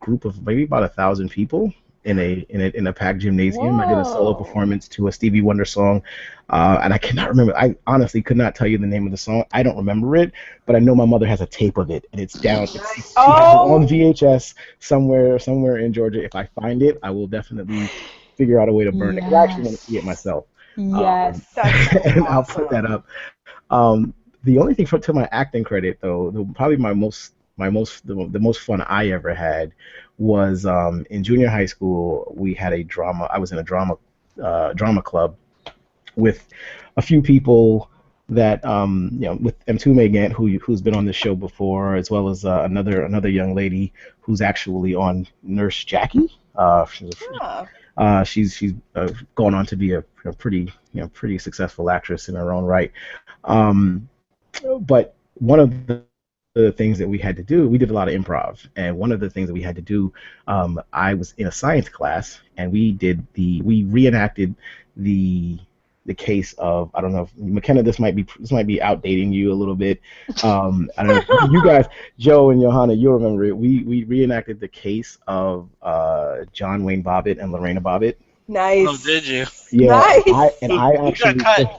group of maybe about 1,000 people in a packed gymnasium. Whoa. I did a solo performance to a Stevie Wonder song, and I cannot remember. I honestly could not tell you the name of the song. I don't remember it, but I know my mother has a tape of it, and it's down. She has it on VHS somewhere in Georgia. If I find it, I will definitely figure out a way to burn it. I actually want to see it myself. Yes, and I'll put that up. The only thing to my acting credit, though, probably the most fun I ever had was in junior high school. We had a drama. I was in a drama club with a few people that with Mtume Gant, who's been on the show before, as well as another young lady who's actually on Nurse Jackie. She's gone on to be a pretty successful actress in her own right. But one of the things that we had to do, we did a lot of improv, and one of the things that we had to do, I was in a science class, and we reenacted the case of, I don't know if McKenna, this might be outdating you a little bit. I don't know if you guys, Joe and Johanna, you'll remember it. We reenacted the case of John Wayne Bobbitt and Lorena Bobbitt. Nice. Oh, did you? Yeah. Nice.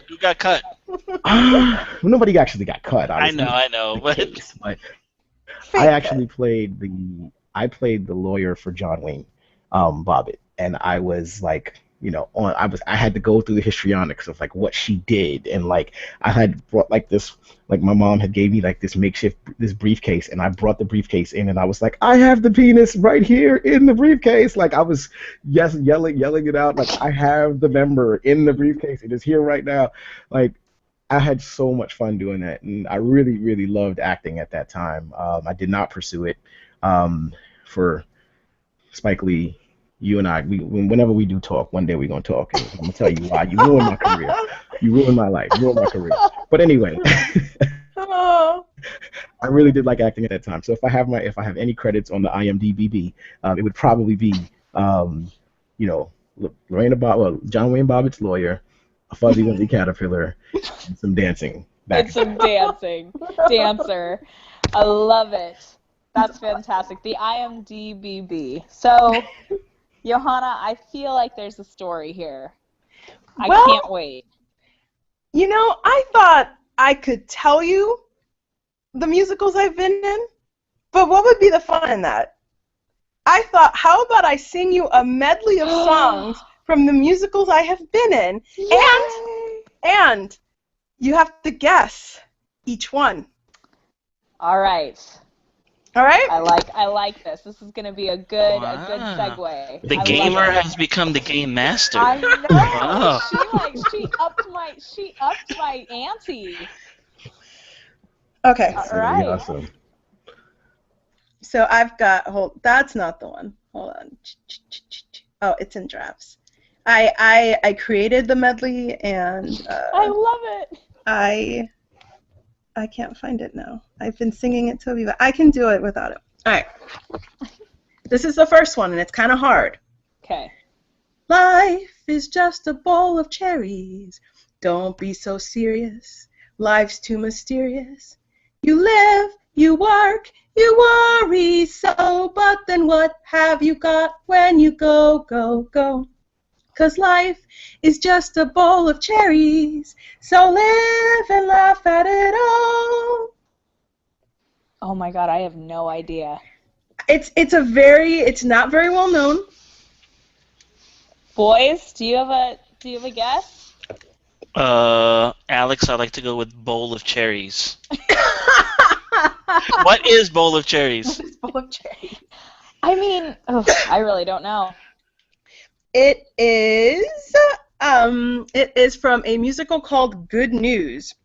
Who got cut? Nobody actually got cut. Honestly. I know. But I actually played the lawyer for John Wayne Bobbitt, and I was like I had to go through the histrionics of like what she did, and like I had brought like this, like my mom had gave me like this makeshift this briefcase, and I brought the briefcase in, and I was like, I have the penis right here in the briefcase. Like I was yelling it out, like I have the member in the briefcase. It is here right now. Like I had so much fun doing that, and I really, really loved acting at that time. I did not pursue it. For Spike Lee, you and I, whenever we do talk, one day we're going to talk, and I'm going to tell you why. You ruined my career. You ruined my life. You ruined my career. But anyway, I really did like acting at that time. So if I have any credits on the IMDb, it would probably be, John Wayne Bobbitt's Lawyer, a Fuzzy Wuzzy Caterpillar, and some dancing. And some dancing. Dancer. I love it. That's fantastic. The IMDb. So, Johanna, I feel like there's a story here. I can't wait. I thought I could tell you the musicals I've been in, but what would be the fun in that? I thought, how about I sing you a medley of songs from the musicals I have been in, and you have to guess each one. All right. All right. I like this. This is gonna be a good segue. The gamer has become the game master. I know. Wow. She upped my ante. Okay. All right. Awesome. So I've got that's not the one. Hold on. Oh, it's in drafts. I created the medley, and I love it. I can't find it now. I've been singing it to Aviva. I can do it without it. All right. This is the first one, and it's kind of hard. Okay. Life is just a bowl of cherries. Don't be so serious. Life's too mysterious. You live, you work, you worry so, but then what have you got when you go, go, go? 'Cause life is just a bowl of cherries, so live and laugh at it all. Oh my God, I have no idea. It's not very well known. Boys, do you have a guess? Alex, I'd like to go with Bowl of Cherries. What is Bowl of Cherries? Bowl of cherries. I mean, I really don't know. It is from a musical called Good News,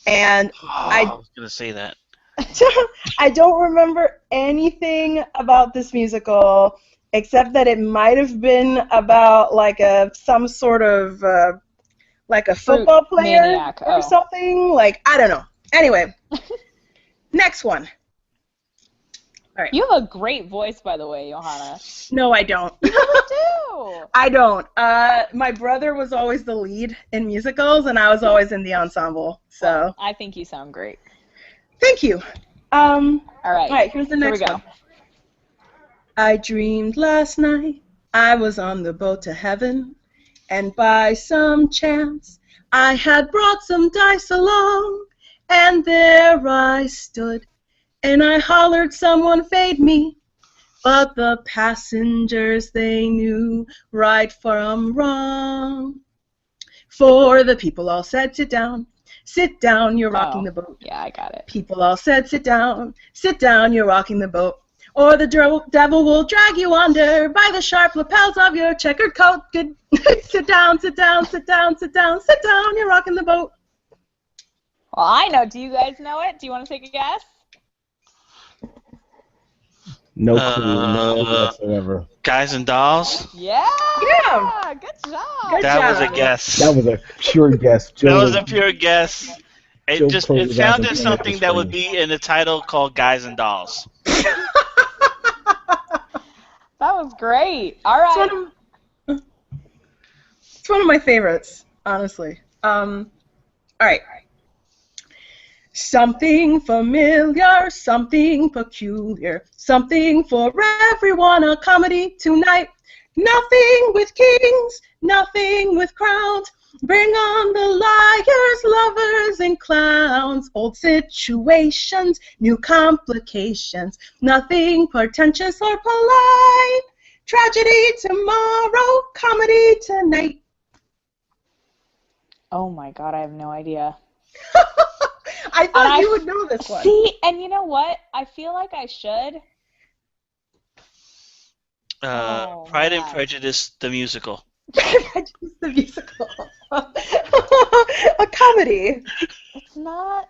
and I was gonna say that. I don't remember anything about this musical except that it might have been about like some sort of like a football player maniac. or something. Like, I don't know. Anyway, next one. All right. You have a great voice, by the way, Johanna. No, I don't. You do. I don't. My brother was always the lead in musicals, and I was always in the ensemble. So Well, I think you sound great. thank you. All right. All right. Here's the next Here we go. one. I dreamed last night I was on the boat to heaven, and by some chance I had brought some dice along, and there I stood, and I hollered someone fade me, but the passengers, they knew right from wrong. For the people all said, sit down, you're rocking the boat. Yeah, I got it. People all said, sit down, you're rocking the boat. Or the devil will drag you under by the sharp lapels of your checkered coat. Good. Sit down, you're rocking the boat. Well, I know. Do you guys know it? Do you want to take a guess? No clue, no whatsoever. Guys and Dolls? Yeah. Yeah. Good job. Good That was a job. guess. That was a pure guess. That was a pure guess. Joe It Crow's sounded album, something that would be in the title called Guys and Dolls. That was great. All right. It's one of my favorites, honestly. All right. Something familiar, something peculiar, something for everyone, a comedy tonight. Nothing with kings, nothing with crowns. Bring on the liars, lovers, and clowns. Old situations, new complications. Nothing pretentious or polite. Tragedy tomorrow, comedy tonight. Oh my god, I have no idea. I thought you would know this one. See, and you know what? I feel like I should. Pride and Prejudice, the musical. Prejudice, the musical. A comedy. It's not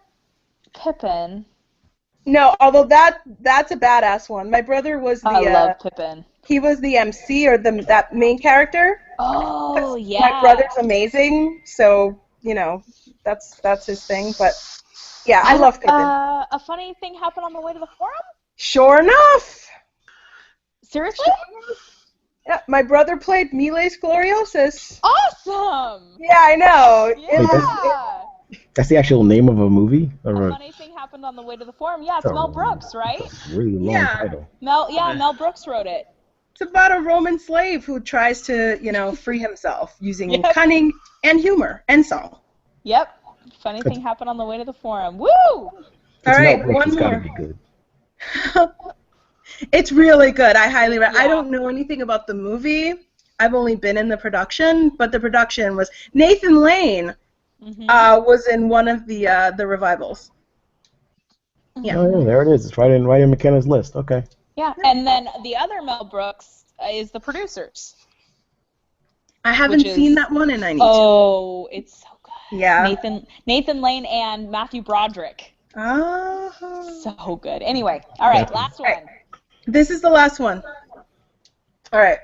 Pippin. No, although that's a badass one. My brother was the. I love Pippin. He was the MC or that main character. Oh yeah. My brother's amazing, so that's his thing. But yeah, I love Pippin. A funny thing happened on the way to the forum? Sure enough. Seriously? Yeah, my brother played Miles Gloriosus. Awesome! Yeah, I know. Yeah. That's the actual name of a movie? A funny thing happened on the way to the forum. Yeah, it's Mel Brooks, right? That's a really long title. Mel Brooks wrote it. It's about a Roman slave who tries to, free himself using cunning and humor and song. Yep. Funny thing happened on the way to the forum. Woo! All right, one more. Gotta be good. It's really good. I highly recommend. I don't know anything about the movie. I've only been in the production, but the production was Nathan Lane was in one of the revivals. Yeah. Oh, yeah, there it is. It's right in McKenna's list. Okay. Yeah, and then the other Mel Brooks is The Producers. I haven't seen that one, and I need to. Oh, it's so good. Yeah. Nathan Lane and Matthew Broderick. Oh. So good. Anyway, all right, last one. This is the last one. All right.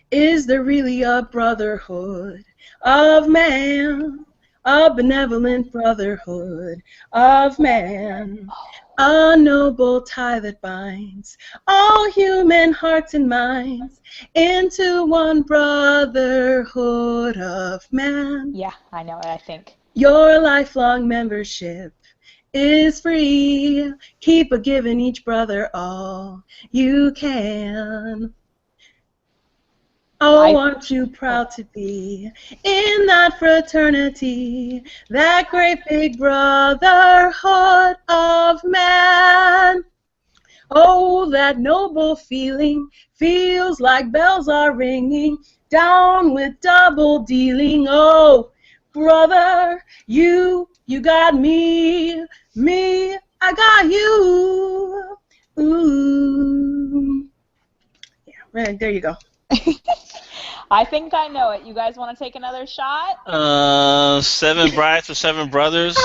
Is there really a brotherhood of man, a benevolent brotherhood of man, a noble tie that binds all human hearts and minds into one brotherhood of man? Yeah, I know it, I think. Your lifelong membership is free. Keep a giving each brother all you can. Oh, aren't you proud to be in that fraternity, that great big brotherhood of man? Oh, that noble feeling feels like bells are ringing, down with double dealing. Oh, brother, you got me, I got you. Ooh. Yeah, right, there you go. I think I know it. You guys want to take another shot? 7 Brides for 7 Brothers.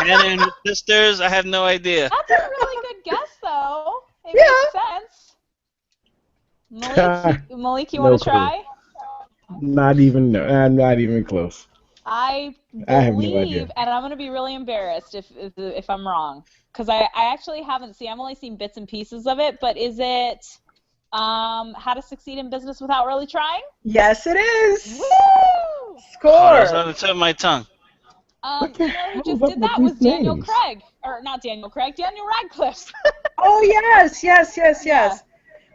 Hannah and her Sisters. I have no idea. That's a really good guess, though. It makes sense. Malik, you want to try? Not even close. I have no believe, idea. and I'm going to be really embarrassed if I'm wrong, because I actually haven't seen. I've only seen bits and pieces of it. But is it How to Succeed in Business Without Really Trying? Yes, it is. Woo! Score. That's on the tip of my tongue. You know who just did that was Daniel Craig, or not Daniel Craig, Daniel Radcliffe. Oh yes.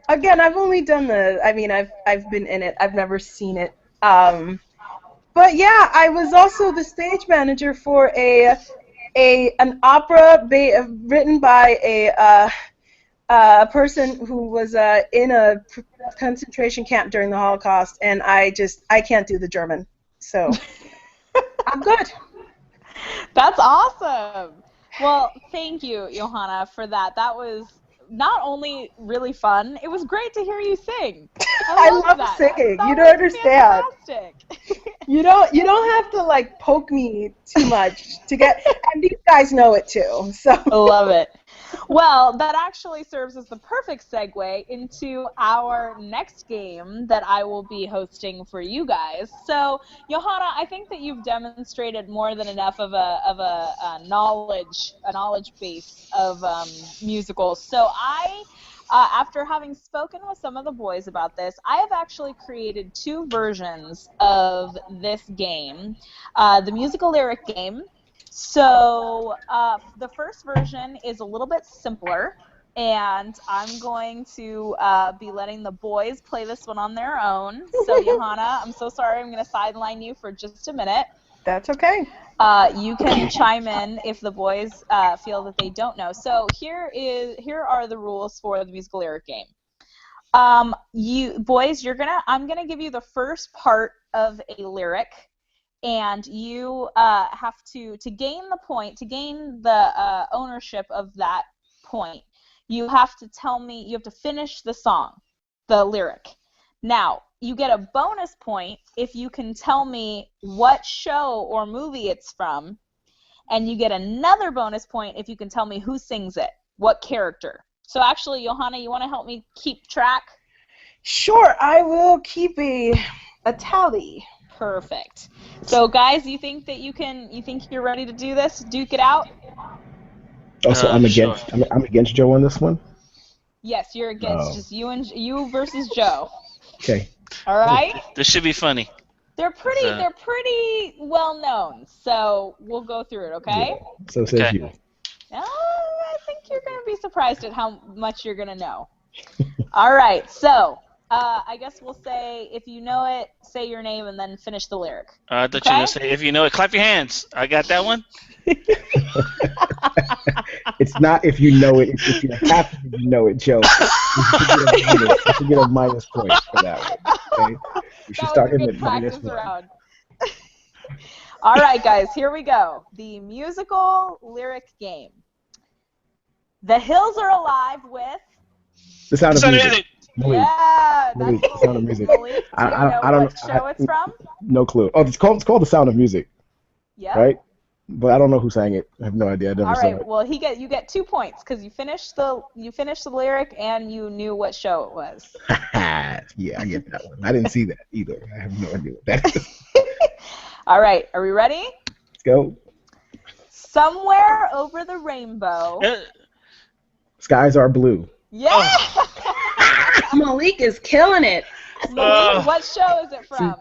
Again, I've only done I've been in it. I've never seen it. But yeah, I was also the stage manager for an opera written by a person who was in a concentration camp during the Holocaust, and I can't do the German, so I'm good. That's awesome. Well, thank you, Johanna, for that. That was not only really fun, it was great to hear you sing. I love singing. That you don't understand. Fantastic. You don't have to poke me too much to get, and these guys know it too. So I love it. Well, that actually serves as the perfect segue into our next game that I will be hosting for you guys. So, Johanna, I think that you've demonstrated more than enough of a knowledge base of musicals. So after having spoken with some of the boys about this, I have actually created 2 versions of this game, the musical lyric game. So the first version is a little bit simpler, and I'm going to be letting the boys play this one on their own. So, Johanna, I'm so sorry. I'm going to sideline you for just a minute. That's okay. You can chime in if the boys feel that they don't know. So here are the rules for the musical lyric game. You boys, I'm gonna give you the first part of a lyric, and you have to gain the point, to gain the ownership of that point. You have to finish the song, the lyric. Now, you get a bonus point if you can tell me what show or movie it's from, and you get another bonus point if you can tell me who sings it, what character. So actually, Johanna, you want to help me keep track? Sure, I will keep a tally. Perfect. So guys, you think you're ready to do this? Duke it out? Oh, so I'm Sure. against Joe on this one? Yes, you're against just you versus Joe. Okay. All right? This should be funny. They're pretty well known. So we'll go through it, okay? Yeah. So says Okay. you. I think you're going to be surprised at how much you're going to know. All right. So, I guess we'll say, if you know it, say your name and then finish the lyric. I thought you were going to say, if you know it, clap your hands. I got that one? It's not if you know it, it's if you have to know it, Joe. You should get a minus point for that one. Okay? You should start in the minus one. Round. All right, guys, here we go. The musical lyric game. The hills are alive with... The Sound of Music. Yeah, that's Malik, The Sound of Music. Malik, do you know I don't what show it's from? No clue. Oh, it's called The Sound of Music. Yeah. Right? But I don't know who sang it. I have no idea. I never saw it. Well, you get 2 points because you finished the lyric and you knew what show it was. Yeah, I get that one. I didn't see that either. I have no idea what that is. All right, are we ready? Let's go. Somewhere over the rainbow. Skies are blue. Yeah. Malik is killing it. Malik, what show is it from?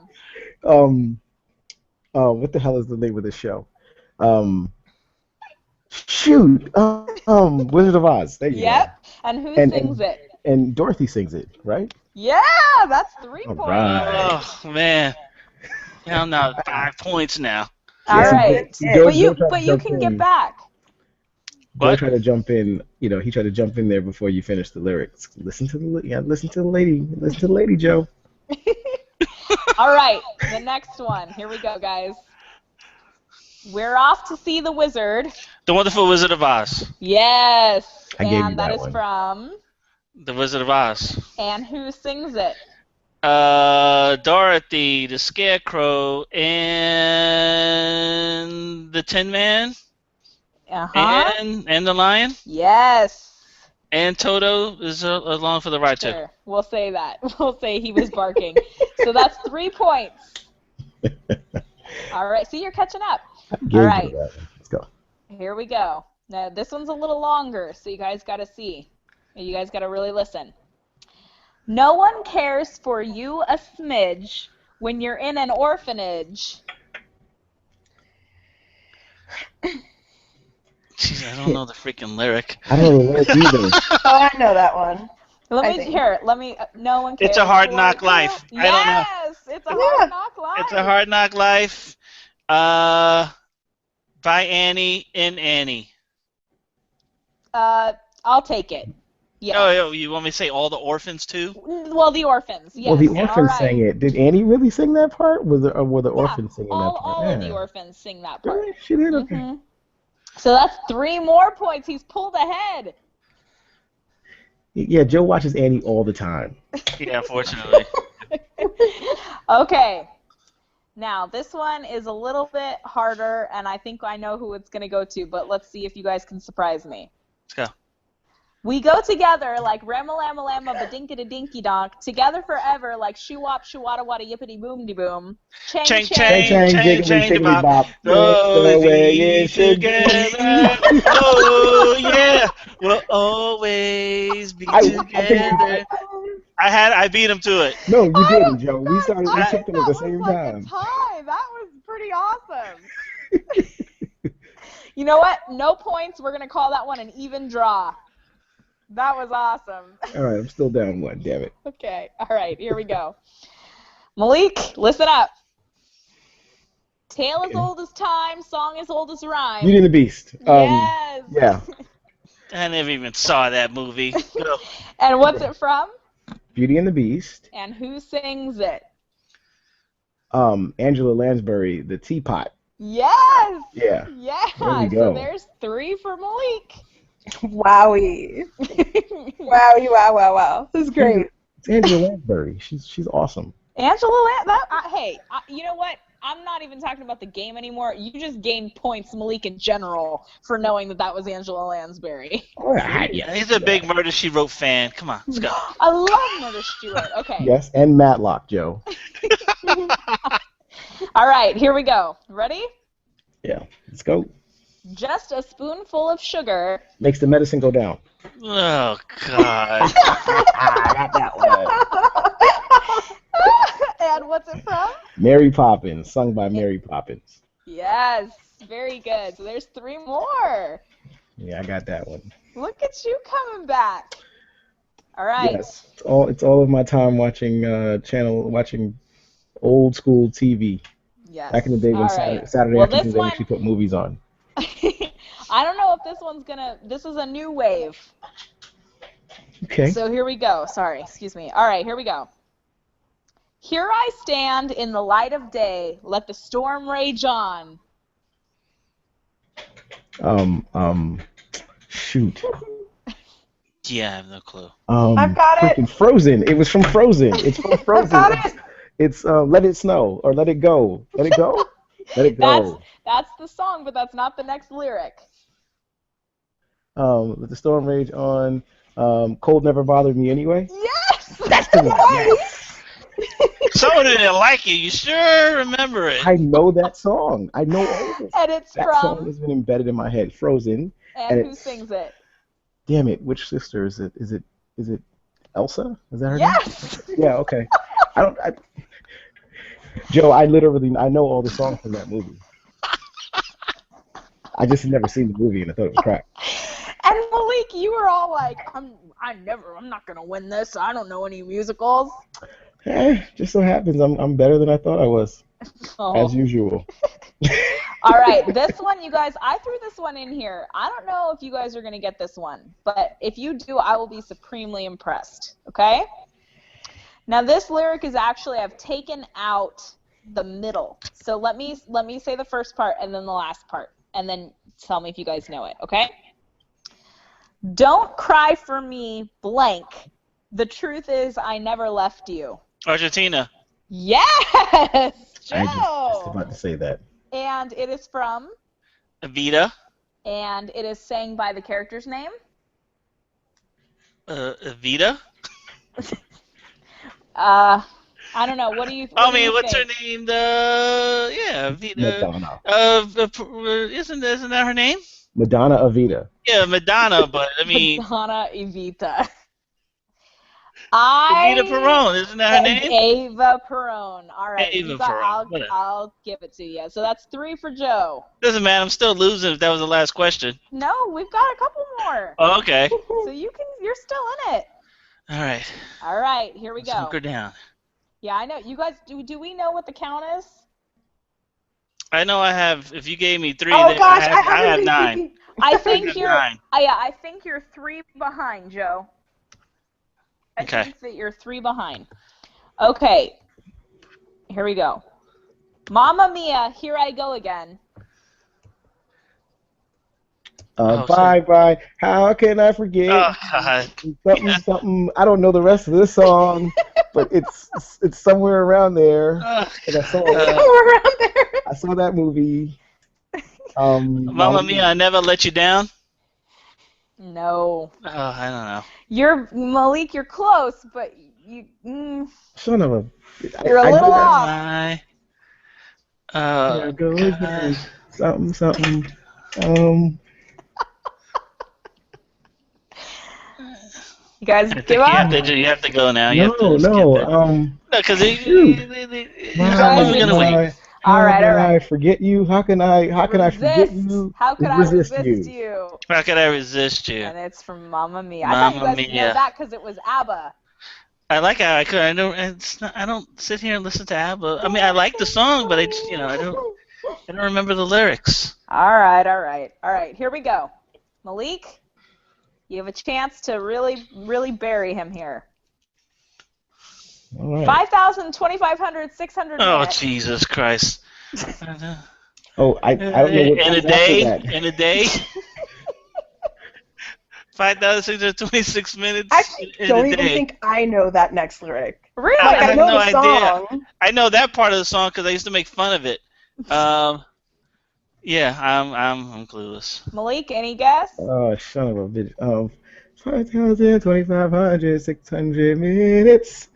What the hell is the name of the show? Shoot. Wizard of Oz. There you go. And who sings it? And Dorothy sings it, right? Yeah, that's 3 All points. right. Oh, man. Yeah, I'm now 5 points now. All right. Joe But you can get back. Joe tried to jump in. You know, he tried to jump in there before you finished the lyrics. Listen to the lady. Listen to the lady, Joe. All right, the next one. Here we go, guys. We're off to see the wizard. The Wonderful Wizard of Oz. Yes. I gave you And that is one. from. The Wizard of Oz. And who sings it? Dorothy, the Scarecrow, and the Tin Man, Uh-huh. and the Lion, Yes. and Toto is along for the ride too. Sure. We'll say that. We'll say he was barking. So that's 3 points. All right. See, you're catching up. All right. Let's go. Here we go. Now, this one's a little longer, so you guys got to see. You guys got to really listen. No one cares for you a smidge when you're in an orphanage. Jeez, I don't know the freaking lyric. I don't know the lyrics either. Oh, I know that one. Let me hear it. No one cares. It's a hard for knock you. life. Yes, I don't know. it's a hard knock life. It's a hard knock life. By Annie in Annie. I'll take it. Yeah. Oh, you want me to say all the orphans too? Well, the orphans. Yes. Well, the orphans All right. sang it. Did Annie really sing that part? Were the orphans singing that part? All of the orphans sing that part. Really? She did? Okay. Mhm. So that's 3 more points. He's pulled ahead. Yeah, Joe watches Annie all the time. Yeah, unfortunately. Okay. Now, this one is a little bit harder, and I think I know who it's going to go to, but let's see if you guys can surprise me. Let's go. We go together like Rama-Lama-Lama, ba-dinky-da-dinky-donk, together forever like shoo-wop, shoo-wada-wada, yippity-boom-de-boom. Chang, Chang, chang, Chang, chang, jiggly, chang, jiggly, bop. Always together. Oh, yeah. We'll always be together. I beat him to it. No, you didn't, Joe. We took them at the same time. That was pretty awesome. You know what? No points. We're going to call that one an even draw. That was awesome. All right, I'm still down 1, damn it. Okay. All right. Here we go. Malik, listen up. Tale as old as time, song as old as rhyme. Beauty and the Beast. Yes. Yeah. I never even saw that movie. No. And what's it from? Beauty and the Beast. And who sings it? Angela Lansbury, The Teapot. Yes! Yeah. Yeah! There we So go. there's 3 for Malik. Wowie. Wowie, wow. This is great. It's Angela Lansbury. She's awesome. Hey, you know what? I'm not even talking about the game anymore. You just gained points, Malik, in general, for knowing that was Angela Lansbury. Oh, yeah. He's a big Murder, She Wrote fan. Come on, let's go. I love Murder, She Wrote. Okay. Yes, and Matlock, Joe. All right, here we go. Ready? Yeah, let's go. Just a spoonful of sugar. Makes the medicine go down. Oh, God. Got that one. And what's it from? Mary Poppins, sung by Mary Poppins. Yes, very good. So there's 3 more. Yeah, I got that one. Look at you coming back. All right. Yes, it's all of my time watching old school TV. Yes. Back in the day when All right. Saturday Well, afternoons this they one- actually put movies on. I don't know if this one's this is a new wave. Okay. So here we go. Sorry, excuse me. All right, here we go. Here I stand in the light of day, let the storm rage on. Shoot. Yeah, I have no clue. I've got it. Freaking Frozen. It was from Frozen. It's from Frozen. got it. It's Let It Snow or Let It Go. Let It Go. Let It Go. That's the song, but that's not the next lyric. Let the storm rage on. Cold never bothered me anyway. Yes! That's the one. Yes. Someone who didn't like it, you sure remember it. I know that song. I know all of it. And it's That song has been embedded in my head. Frozen. and who it's- sings it? Damn it! Which sister is it? Is it Elsa? Is that her Yes! name? Yeah. Okay. Joe, I know all the songs from that movie. I just had never seen the movie and I thought it was crap. And Malik, you were all like, I'm not gonna win this. I don't know any musicals. Just so happens I'm better than I thought I was, Oh. as usual. All right, this one, you guys, I threw this one in here. I don't know if you guys are going to get this one, but if you do, I will be supremely impressed, okay? Now, this lyric is actually, I've taken out the middle. So let me say the first part and then the last part, and then tell me if you guys know it, okay? Don't cry for me, blank. The truth is I never left you. Argentina. Yes, Joe! I just about to say that. And it is from... Evita. And it is sang by the character's name. Evita. I don't know. What do you? What do you What's think? her name? Evita. Madonna. Isn't that her name? Madonna Evita. Yeah, Madonna. But I mean, Madonna Evita. Evita Peron. Isn't that her name? Ava Peron. All right. Ava Peron, whatever. I'll give it to you. So that's 3 for Joe. Doesn't matter. I'm still losing. If that was the last question. No, we've got a couple more. Oh, okay. So you're still in it. All right. All right. Here we Let's go. hunker down. Yeah, I know. You guys, do we know what the count is? I know I have. If you gave me 3, Oh then gosh, I have 9. I think have you're. 9. I think you're 3 behind, Joe. I Okay. think that you're 3 behind. Okay. Here we go. Mamma Mia, here I go again. Bye. How can I forget? Oh God. Something. I don't know the rest of this song, but it's somewhere around there. Ugh. And I saw around there. I saw that movie. Mamma Mia, I never let you down. No. Oh, I don't know. You're Malik, you're close, but you Son of a. You're a little off. There goes God. something. You guys I think give up? you have to go now. You have to No. No, because Shoot. guys we're gonna wait. All right, all right. I forget you? How can I forget you? How could I resist you? How could I resist you? And it's from Mamma Mia. I thought you Mamma guys would know Mia. that because it was ABBA. I like how I could. I don't. I don't sit here and listen to ABBA. I mean, I like the song, but I don't remember the lyrics. All right. Here we go. Malik, you have a chance to really, really bury him here. All right. 5,000, 2,500, 600 Oh, minutes. Jesus Christ. Oh, I don't know what In a comes after day? that. In a day? 5,626 minutes I in don't a even day. think I know that next lyric. Really? Like, I have know no the idea. song. I know that part of the song because I used to make fun of it. Yeah, I'm clueless. Malik, any guess? Oh, son of a bitch. 5,000, 2,500, 600 minutes.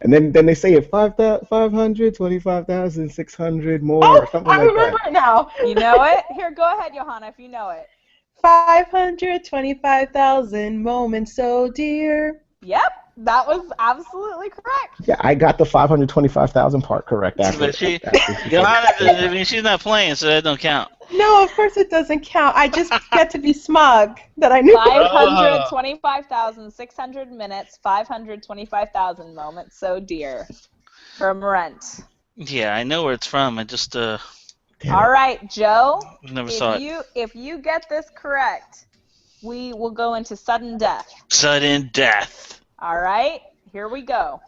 And then they say it 500, 25,600 more, Oh, or something I like remember that. it now. You know it? Here, go ahead, Johanna, if you know it. 525,000 moments so dear. Yep, that was absolutely correct. Yeah, I got the 525,000 part correct after But she, after she said Johanna, it. I mean, she's not playing, so that don't count. No, of course it doesn't count. I just get to be smug that I knew. 525,600 minutes, 525,000 moments so dear. From Rent. Yeah, I know where it's from. I just Damn All it. right, Joe. never saw it. If you get this correct, we will go into sudden death. Sudden death. All right, here we go.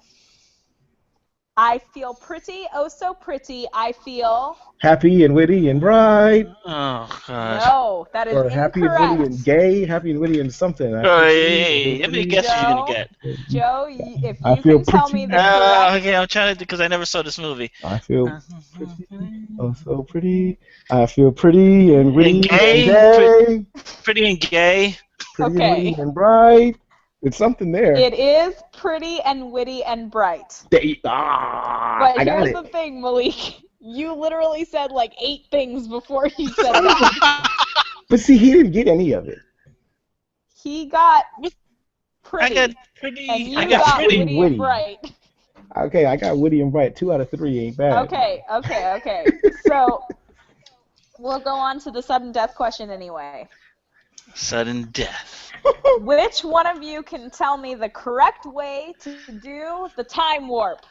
I feel pretty, oh so pretty. I feel. Happy and witty and bright. Oh gosh. No, that is Or happy and incorrect. witty and gay. Happy and witty and something. Oh, hey, how many guesses you gonna get? Joe, if I you feel can tell me the correct. Okay, I'm trying to because I never saw this movie. I feel oh so pretty. I feel pretty and witty and gay. gay. Pretty and gay. Pretty Okay. and witty and bright. It's something there. It is pretty and witty and bright. But But I got here's it. the thing, Malik. You literally said like 8 things before you said that. But see, he didn't get any of it. He got I pretty. got pretty. And you I got got pretty. witty Witty. and bright. Okay, I got witty and bright. 2 out of 3 ain't bad. Okay. So we'll go on to the sudden death question anyway. Sudden death. Which one of you can tell me the correct way to do the time warp?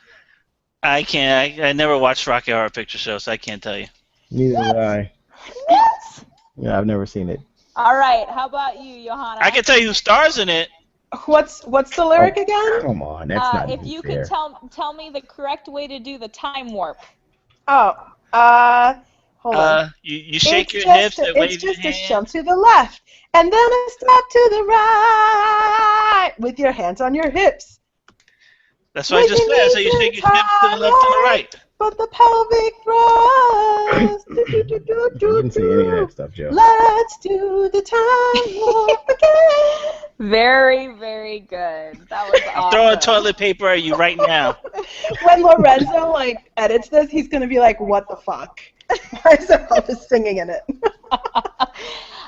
I can't. I never watched Rocky Horror Picture Show, so I can't tell you. Neither did I. What? Yeah, I've never seen it. All right. How about you, Johanna? I can tell you who stars in it. What's the lyric again? Come on, that's not if even you fair. can tell me the correct way to do the time warp. Oh, hold on. You shake your hips and wave It's your just a hand. jump to the left, and then a step to the right, with your hands on your hips. That's what I just said. So you shake your hips to the left and the right. But the pelvic thrust. Do, do, do, do, You do, didn't say any of do. that stuff, Joe. Let's do the time warp again. Very, very good. That was I'm awesome. throwing toilet paper at you right now. When Lorenzo edits this, he's gonna be like, "What the fuck? Why is there all this singing in it?"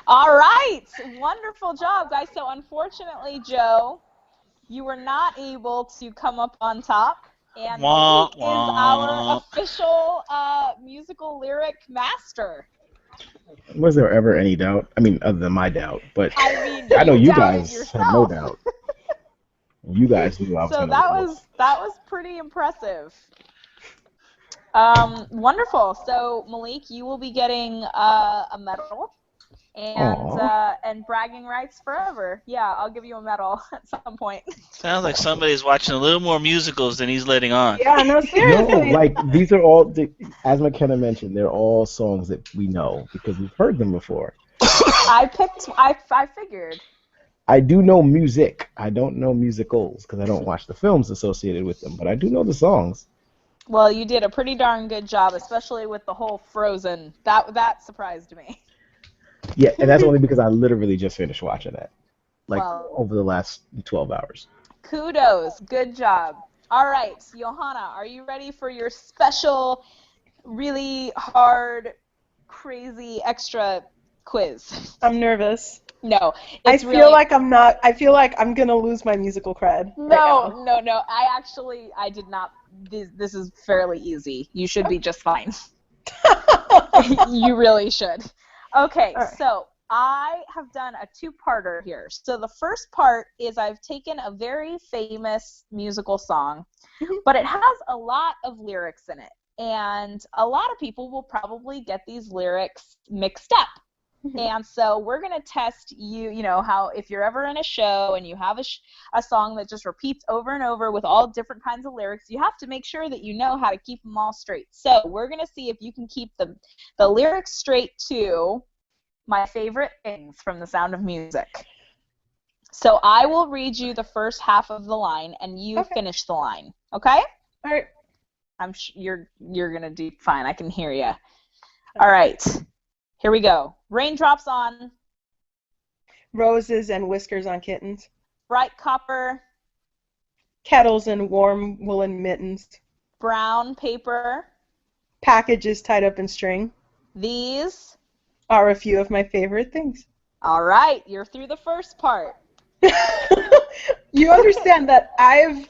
All right. Wonderful job, guys. So unfortunately, Joe, you were not able to come up on top. And Wah, Malik is wah. our official musical lyric master. Was there ever any doubt? I mean, other than my doubt, but I mean, I know you doubted guys had no yourself. doubt. You guys knew I was So gonna that win. was pretty impressive. Wonderful. So Malik, you will be getting a medal and bragging rights forever. Yeah, I'll give you a medal at some point. Sounds like somebody's watching a little more musicals than he's letting on. Yeah, no, No, seriously. like these are all, as McKenna mentioned, they're all songs that we know because we've heard them before. I figured. I do know music. I don't know musicals because I don't watch the films associated with them, but I do know the songs. Well, you did a pretty darn good job, especially with the whole Frozen. That surprised me. Yeah, and that's only because I literally just finished watching that, Wow. over the last 12 hours. Kudos. Good job. All right, Johanna, are you ready for your special, really hard, crazy extra quiz? I'm nervous. No, I it's feel really, like I'm not. I feel like I'm gonna lose my musical cred. right now. No. I did not. This is fairly easy. You should be just fine. You really should. Okay, All right. so I have done a 2-parter here. So the first part is I've taken a very famous musical song, but it has a lot of lyrics in it. And a lot of people will probably get these lyrics mixed up. And so we're going to test you, how if you're ever in a show and you have a song that just repeats over and over with all different kinds of lyrics, you have to make sure that you know how to keep them all straight. So we're going to see if you can keep the lyrics straight to My Favorite Things from The Sound of Music. So I will read you the first half of the line, and you finish the line. Okay? All right. You're gonna do fine. I can hear you. All right. Here we go. Raindrops on Roses and whiskers on kittens. bright copper, Kettles and warm woolen mittens. brown paper. Packages tied up in string These. are a few of my favorite things. All right. You're through the first part. You understand that I've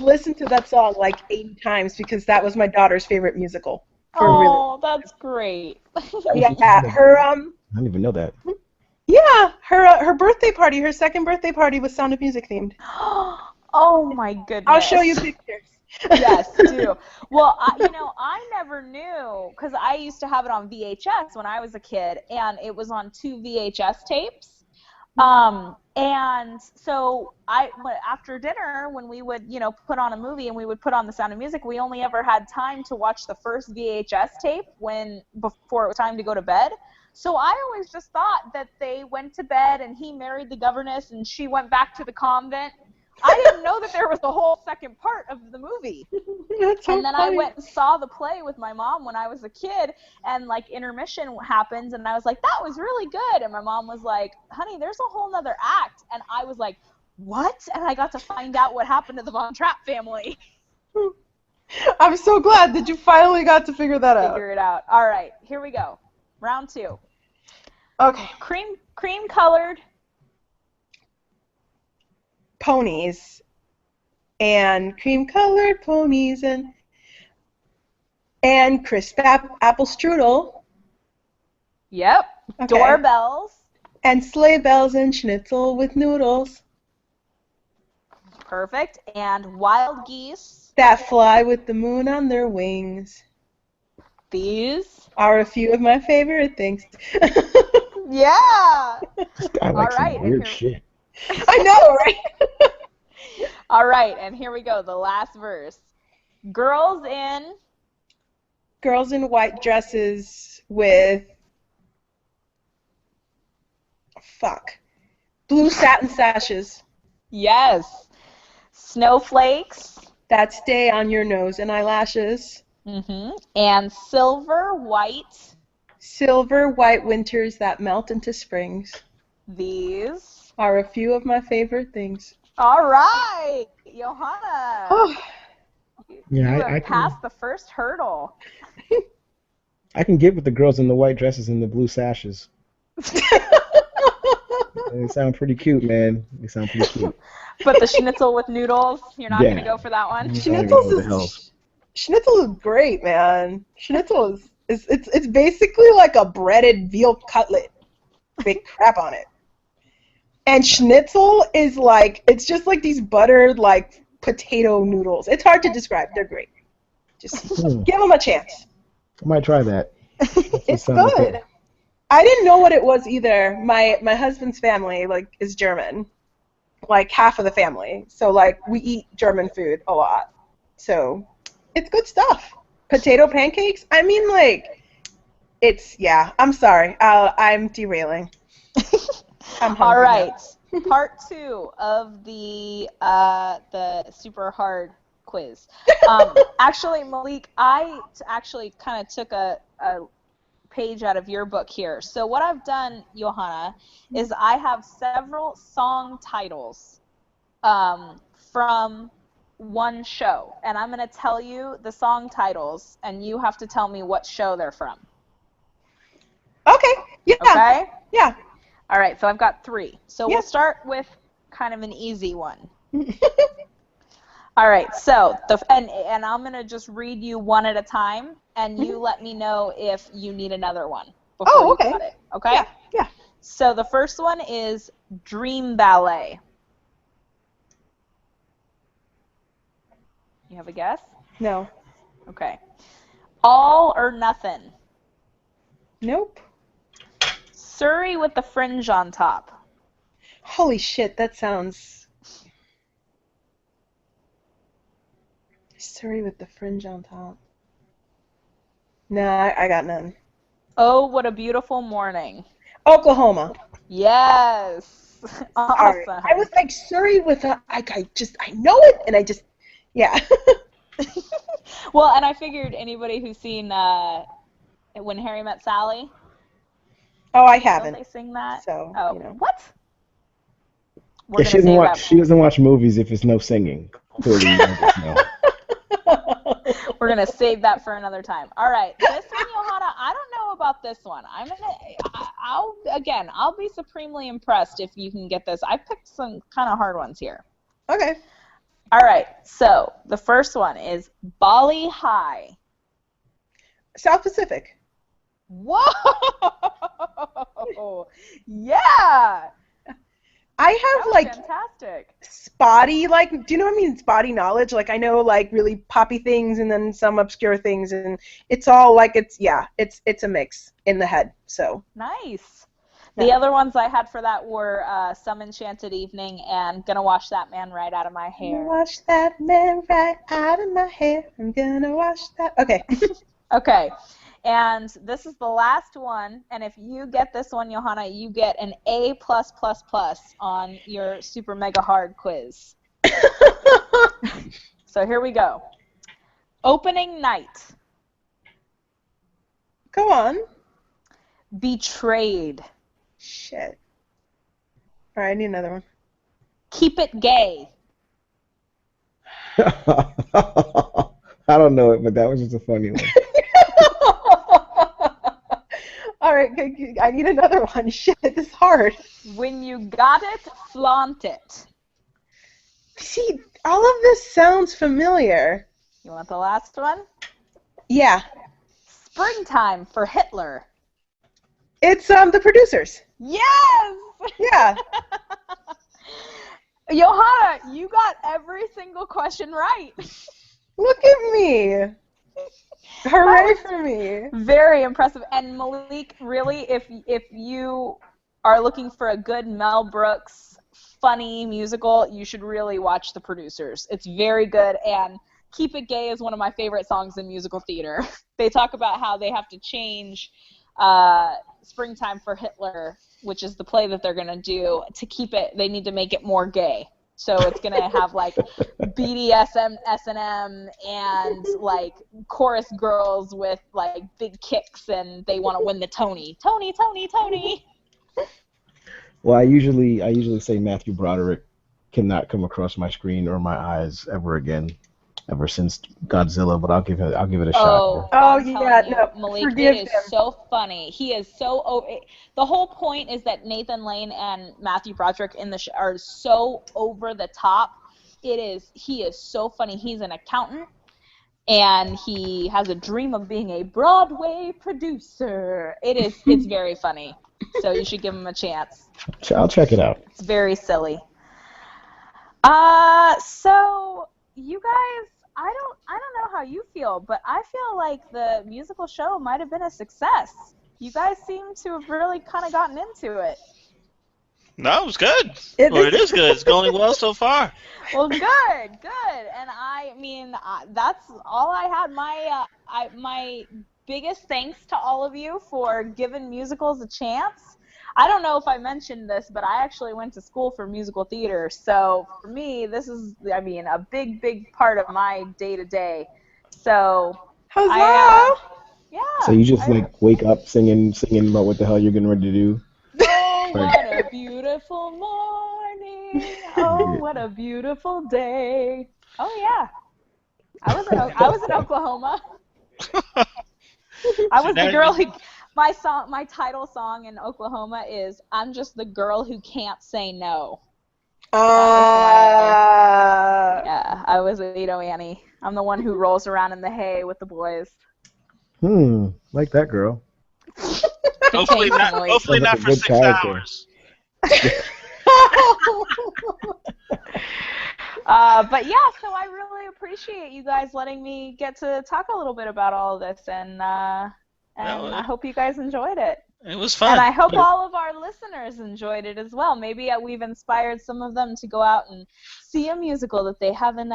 listened to that song like 80 times because that was my daughter's favorite musical. That's great. Yeah, her I didn't even know that. Yeah, her birthday party, her second birthday party was Sound of Music themed. Oh my goodness. I'll show you pictures. Yes, do. Well, I never knew, because I used to have it on VHS when I was a kid, and it was on 2 VHS tapes. And so after dinner, when we would, put on a movie and we would put on The Sound of Music, we only ever had time to watch the first VHS tape before it was time to go to bed. So I always just thought that they went to bed and he married the governess and she went back to the convent. I didn't know that there was a whole second part of the movie. That's so And then funny. I went and saw the play with my mom when I was a kid, and like intermission happens, and I was like, that was really good. And my mom was like, honey, there's a whole nother act. And I was like, what? And I got to find out what happened to the Von Trapp family. I'm so glad that you finally got to figure that out. Figure it out. All right, here we go. Round 2. Okay. Cream colored. Ponies and cream-colored ponies and crisp apple strudel. Yep. Okay. Doorbells. And sleigh bells and schnitzel with noodles Perfect. And wild geese. that fly with the moon on their wings These. are a few of my favorite things. Yeah. This guy likes All right, some weird and shit. I know, right? All right, and here we go. The last verse. Girls Girls in white dresses with blue satin sashes Yes. Snowflakes. that stay on your nose and eyelashes. And silver white. Silver white winters that melt into springs These. are a few of my favorite things. All right, Johanna. Oh, Yeah, You I have can. passed the first hurdle. I can get with the girls in the white dresses and the blue sashes. They sound pretty cute, man. They sound pretty cute. But the schnitzel with noodles, you're not going to Yeah. go for that one? Yeah. Schnitzel is great, man. Schnitzel is it's basically like a breaded veal cutlet. Big crap on it. And schnitzel is like, it's just like these buttered like potato noodles. It's hard to describe. They're great. Just give them a chance. I might try that. It's sounds good. good. I didn't know what it was either. My husband's family is German, like half of the family. So like we eat German food a lot. So it's good stuff. Potato pancakes. I mean, like I'm sorry. I'm derailing. I'm hungry All now. right. Part 2 of the super hard quiz. Actually, Malik, I actually kind of took a page out of your book here. So what I've done, Johanna, is I have several song titles from one show, and I'm going to tell you the song titles, and you have to tell me what show they're from. Okay. Yeah. Okay? Yeah. All right, so I've got 3. So Yeah. we'll start with kind of an easy one. All right, so and I'm going to just read you one at a time, and you let me know if you need another one before okay. you got it. Okay? Yeah. Yeah. So the first one is Dream Ballet. You have a guess? No. Okay. All or Nothing. Nope. Surrey with the fringe on top. Holy shit, that sounds... Surrey with the fringe on top. Nah, I got none. Oh, what a beautiful morning. Oklahoma. Yes. Awesome. Sorry. I was like Surrey with a... I know it, and I just... Yeah. Well, and I figured anybody who's seen When Harry Met Sally... Oh, I haven't. Don't they sing that? So, oh, you know. What? Yeah, she doesn't watch movies if it's no singing. Clearly, you know. We're gonna save that for another time. All right, this one, Johanna, I don't know about this one. I'll be supremely impressed if you can get this. I picked some kind of hard ones here. Okay. All right, so the first one is Bali High. South Pacific. Whoa! Yeah. I have like fantastic. Spotty, like, do you know what I mean? Spotty knowledge. Like, I know like really poppy things and then some obscure things, and it's all like it's a mix in the head. So nice. Yeah. The other ones I had for that were Some Enchanted Evening and Gonna Wash That Man Right Out of My Hair. Wash that man right out of my hair. I'm gonna wash that. Okay. Okay. And this is the last one, and if you get this one, Johanna, you get an A+++ on your super mega hard quiz. So here we go. Opening night. Go on. Betrayed. Shit. All right, I need another one. Keep it gay. I don't know it, but that was just a funny one. All right, I need another one. Shit, this is hard. When you got it, flaunt it. See, all of this sounds familiar. You want the last one? Yeah. Springtime for Hitler. It's The Producers. Yes! Yeah. Johanna, you got every single question right. Look at me. Hooray for me. Very impressive. And Malik, really, if you are looking for a good Mel Brooks funny musical, you should really watch The Producers. It's very good, and Keep It Gay is one of my favorite songs in musical theater. They talk about how they have to change Springtime for Hitler, which is the play that they're going to do, to keep it, they need to make it more gay. So it's going to have, like, BDSM, S&M, and, like, chorus girls with, like, big kicks, and they want to win the Tony. Tony, Tony, Tony! Well, I usually say Matthew Broderick cannot come across my screen or my eyes ever again, ever since Godzilla, but I'll give it a shot. Oh yeah, no, Malik, forgive it is him. so funny. He is so the whole point is that Nathan Lane and Matthew Broderick in the are so over the top. He is so funny. He's an accountant, and he has a dream of being a Broadway producer. It's very funny. So you should give him a chance. I'll check it out. It's very silly. So you guys, I don't know how you feel, but I feel like the musical show might have been a success. You guys seem to have really kind of gotten into it. No, it was good. It is good. It's going well so far. Well, good. And I mean, that's all I had. My biggest thanks to all of you for giving musicals a chance. I don't know if I mentioned this, but I actually went to school for musical theater. So for me, this is, a big part of my day-to-day. So, Huzzah! Yeah. So you just wake up singing about what the hell you're getting ready to do? Oh, what a beautiful morning. Oh, what a beautiful day. Oh, yeah. I was in Oklahoma. I was the girl who... My title song in Oklahoma is "I'm Just the Girl Who Can't Say No." Yeah, I was Lido Annie. I'm the one who rolls around in the hay with the boys. Like that girl. Hopefully not for 6 hours. But yeah, so I really appreciate you guys letting me get to talk a little bit about all of this, and I hope you guys enjoyed it. It was fun. And I hope all of our listeners enjoyed it as well. Maybe we've inspired some of them to go out and see a musical that they haven't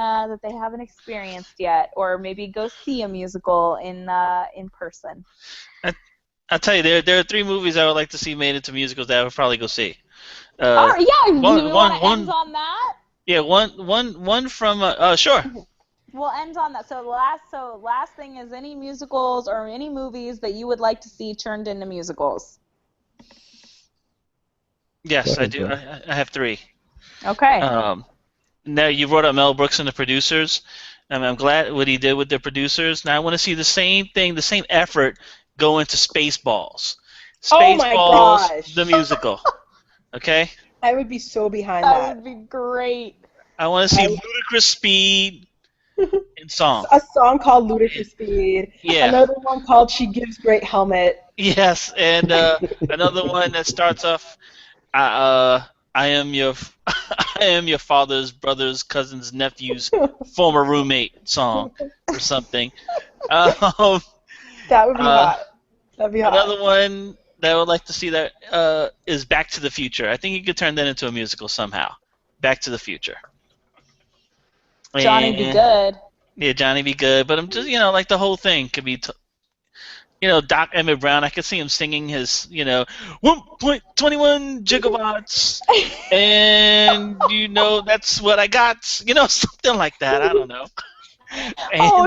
experienced yet, or maybe go see a musical in person. I'll tell you, there are 3 movies I would like to see made into musicals that I would probably go see. Do we want to end on that? Yeah, one from sure. We'll end on that. So last thing is any musicals or any movies that you would like to see turned into musicals. Yes, I do. I have 3. Okay. Now you brought up Mel Brooks and the producers. I'm glad what he did with the producers. Now I want to see the same thing, the same effort go into Spaceballs. Spaceballs, the musical. Okay. I would be so behind that. That would be great. I want to see Ludicrous Speed in song. A song called Ludicrous Speed. Yeah. Another one called She Gives Great Helmet. Yes, and another one that starts off, I am your father's brother's cousin's nephew's former roommate song or something. That would be hot. That'd be hot. Another one that I would like to see that is Back to the Future. I think you could turn that into a musical somehow. Back to the Future. Johnny Be Good. Yeah, Johnny Be Good. But I'm just, like the whole thing could be, Doc Emmett Brown. I could see him singing his, 1.21 gigawatts, and that's what I got. Something like that. I don't know.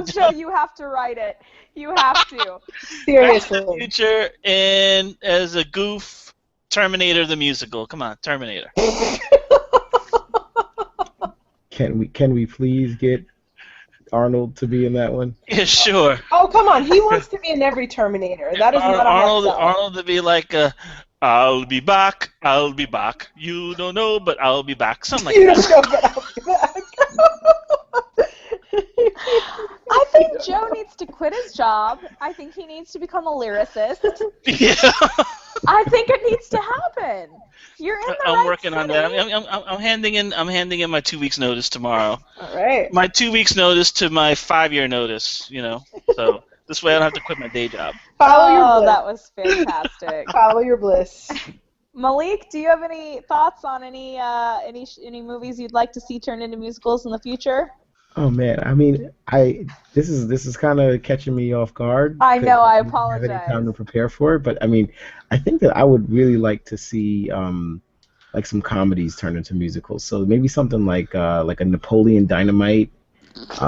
Joe, you have to write it. You have to. Seriously. Back to the Future, and as a goof, Terminator the musical. Come on, Terminator. Can we please get Arnold to be in that one? Yeah, sure. Oh, come on. He wants to be in every Terminator. That is not a hard sell. Arnold to be like, I'll be back. You don't know, but I'll be back. Something like that. You don't know, but I'll be back. I think Joe needs to quit his job. I think he needs to become a lyricist. Yeah. I think it needs to happen. You're in the I'm working on that. I'm handing in my 2 weeks notice tomorrow. All right. My 2 weeks notice to my 5-year notice. So this way I don't have to quit my day job. Follow your bliss. That was fantastic. Follow your bliss. Malik, do you have any thoughts on any movies you'd like to see turned into musicals in the future? Oh man, I mean, this is kind of catching me off guard. I know, I didn't have apologize. any time to prepare for it, but I mean, I think that I would really like to see like some comedies turned into musicals. So maybe something like a Napoleon Dynamite. Dance.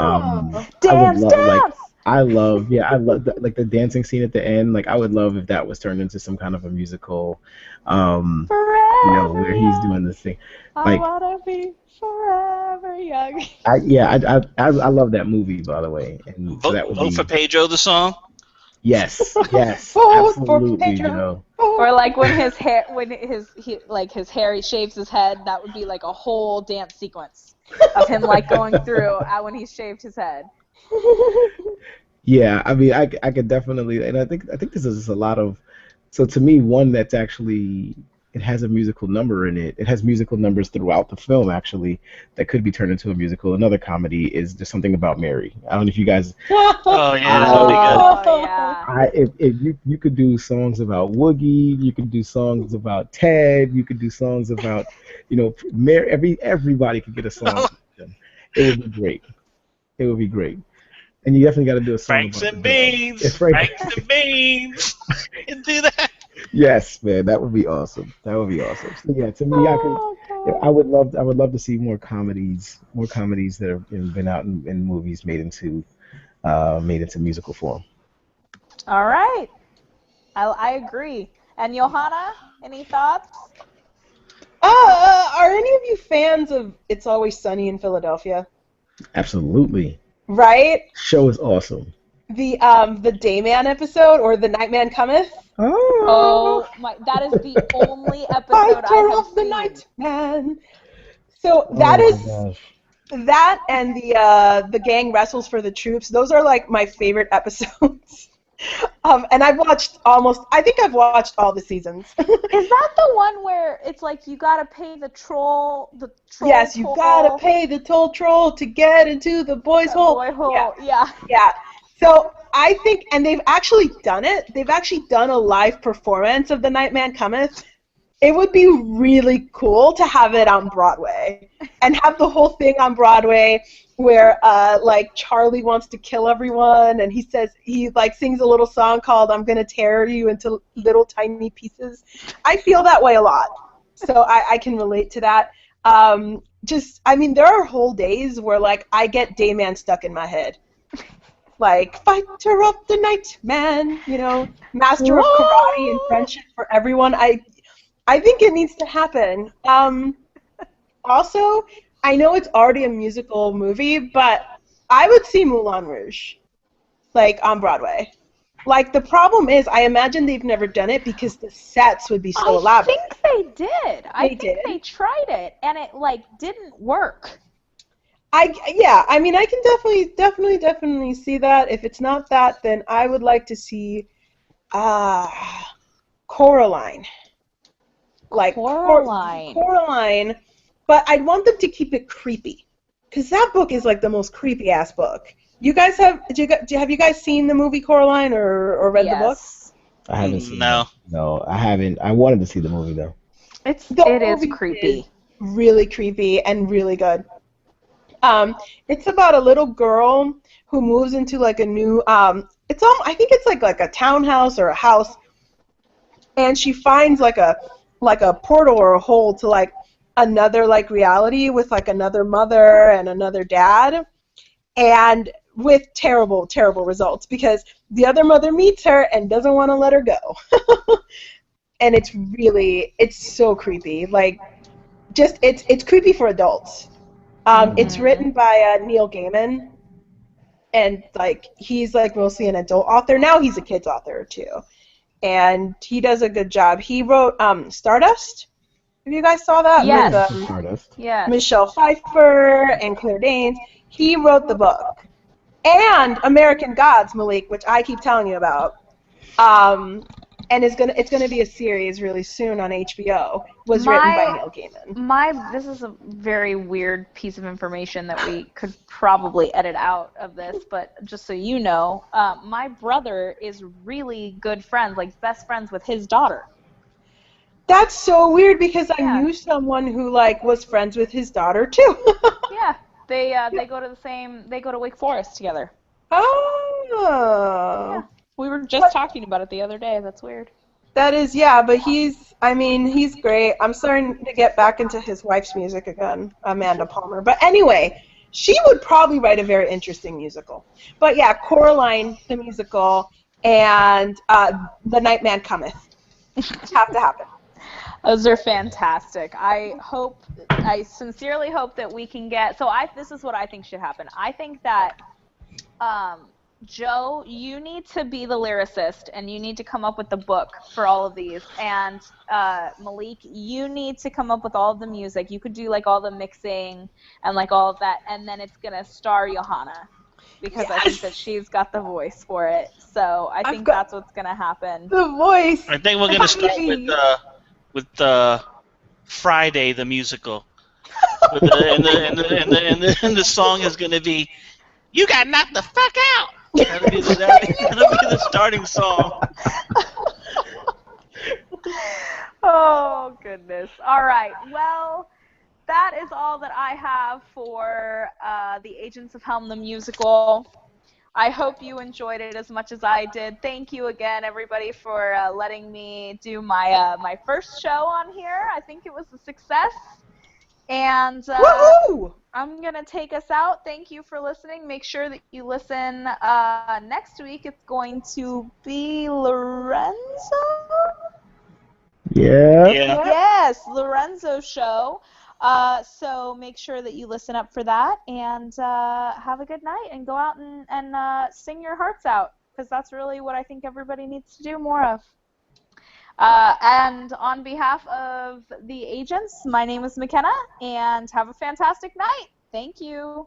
I love the dancing scene at the end. Like I would love if that was turned into some kind of a musical. Where he's doing this thing. I wanna be forever young. I love that movie, by the way. And so that would vote be for Pedro, the song. Yes, Vote for absolutely. Pedro. Or like when his hair, he shaves his head. That would be like a whole dance sequence of him like going through when he shaved his head. Yeah, I mean, I could definitely, and I think this is a lot of. So to me, one that's actually, it has a musical number in it. It has musical numbers throughout the film, actually, that could be turned into a musical. Another comedy is There's Something About Mary. I don't know if you guys. Oh yeah, that's really good. Oh yeah. If you could do songs about Woogie, you could do songs about Ted, you could do songs about, Mary. Everybody could get a song. It would be great. It would be great. And you definitely got to do a song. Franks and Beans. Franks and Beans. Do that. Yes, man, that would be awesome. So yeah, to me, I would love to see more comedies that have been out in movies made into musical form. All right, I agree. And Johanna, any thoughts? Are any of you fans of It's Always Sunny in Philadelphia? Absolutely. Right? Show is awesome. The Dayman episode or The Nightman Cometh? Oh my! That is the only episode I have of the seen. Nightman. So that is that and the gang wrestles for the troops. Those are like my favorite episodes. And I've watched I think I've watched all the seasons. Is that the one where it's like you gotta pay the troll? Yes, you gotta pay the toll troll to get into the boys' hole. Boy hole. Yeah. Yeah. So I think, and they've actually done it. They've actually done a live performance of The Nightman Cometh. It would be really cool to have it on Broadway and have the whole thing on Broadway where like Charlie wants to kill everyone and he like sings a little song called I'm Gonna Tear You into Little Tiny Pieces. I feel that way a lot. So I can relate to that. I mean, there are whole days where like I get Dayman stuck in my head. Like, fighter of the night, man, you know, master of karate and friendship for everyone. I think it needs to happen. Also, I know it's already a musical movie, but I would see Moulin Rouge, like, on Broadway. Like, the problem is, I imagine they've never done it because the sets would be so elaborate. I think they did. I think they tried it, and it, like, didn't work. I mean, I can definitely see that. If it's not that, then I would like to see Coraline. Like Coraline, but I'd want them to keep it creepy, because that book is like the most creepy ass book. You guys have you guys seen the movie Coraline or read the book? I haven't seen No. No, I haven't. I wanted to see the movie though. It is creepy. Is really creepy and really good. It's about a little girl who moves into like a new I think it's like a townhouse or a house, and she finds like a portal or a hole to like another like reality with like another mother and another dad, and with terrible results because the other mother meets her and doesn't want to let her go. And it's so creepy. Like, just it's creepy for adults. It's written by Neil Gaiman, and like he's like mostly an adult author. Now he's a kid's author too, and he does a good job. He wrote Stardust. Have you guys saw that? Yes. With, Stardust. Yeah. Michelle Pfeiffer and Claire Danes. He wrote the book, and American Gods, Malik, which I keep telling you about. And it's gonna be a series really soon on HBO. Was written by Neil Gaiman. This is a very weird piece of information that we could probably edit out of this, but just so you know, my brother is really good friends, like best friends with his daughter. That's so weird because I knew someone who like was friends with his daughter too. Yeah, they go to Wake Forest together. Oh. Yeah. We were just talking about it the other day. That's weird. That is, but he's great. I'm starting to get back into his wife's music again, Amanda Palmer. But anyway, she would probably write a very interesting musical. But yeah, Coraline, the musical, and The Nightman Cometh have to happen. Those are fantastic. I sincerely hope that we can get. This is what I think should happen. I think that. Joe, you need to be the lyricist, and you need to come up with the book for all of these. And Malik, you need to come up with all of the music. You could do like all the mixing and like all of that, and then it's gonna star Johanna because I think that she's got the voice for it. So I think that's what's gonna happen. The voice. I think we're gonna start with Friday the musical. And the song is gonna be, "You got knocked the fuck out." That'll be the starting song. Oh, goodness. All right. Well, that is all that I have for the Agents of Helm, the musical. I hope you enjoyed it as much as I did. Thank you again, everybody, for letting me do my first show on here. I think it was a success. And I'm going to take us out. Thank you for listening. Make sure that you listen next week. It's going to be Lorenzo? Yeah. Yes, Lorenzo's show. So make sure that you listen up for that, and have a good night, and go out and sing your hearts out, because that's really what I think everybody needs to do more of. And on behalf of the agents, my name is McKenna, and have a fantastic night. Thank you.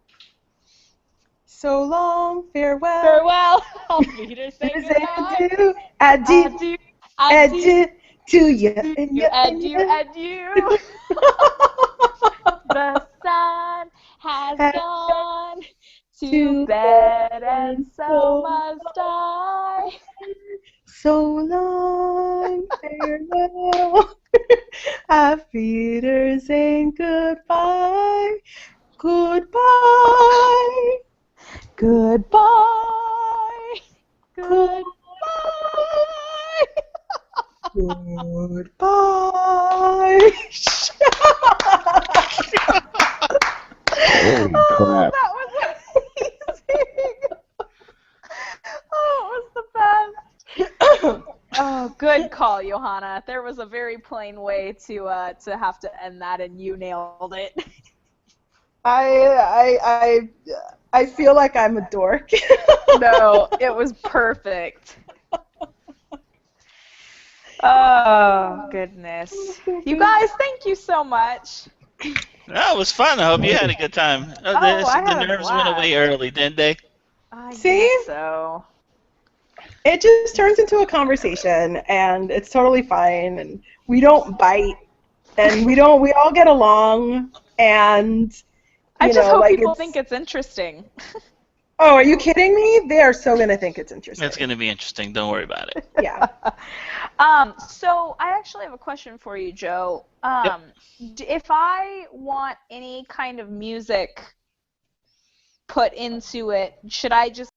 So long, farewell. Farewell. I'll be here to say goodbye. Adieu. Adieu to you. Adieu. The sun has gone to bed. and so must I. So long, farewell. Auf Wiedersehen, goodbye. Goodbye. Goodbye. Goodbye. Goodbye. Holy crap. That was amazing. Oh, it was the best. Oh, good call, Johanna. There was a very plain way to have to end that, and you nailed it. I feel like I'm a dork. No, it was perfect. Oh, goodness. You guys, thank you so much. That was fun. I hope you had a good time. I had The a nerves went away blast. early, didn't they? I See? guess so. It just turns into a conversation, and it's totally fine, and we don't bite, and we all get along, and I just hope like people think it's interesting. Oh, are you kidding me? They are so gonna think it's interesting. It's going to be interesting. Don't worry about it. Yeah. So I actually have a question for you, Joe. If I want any kind of music put into it, should I just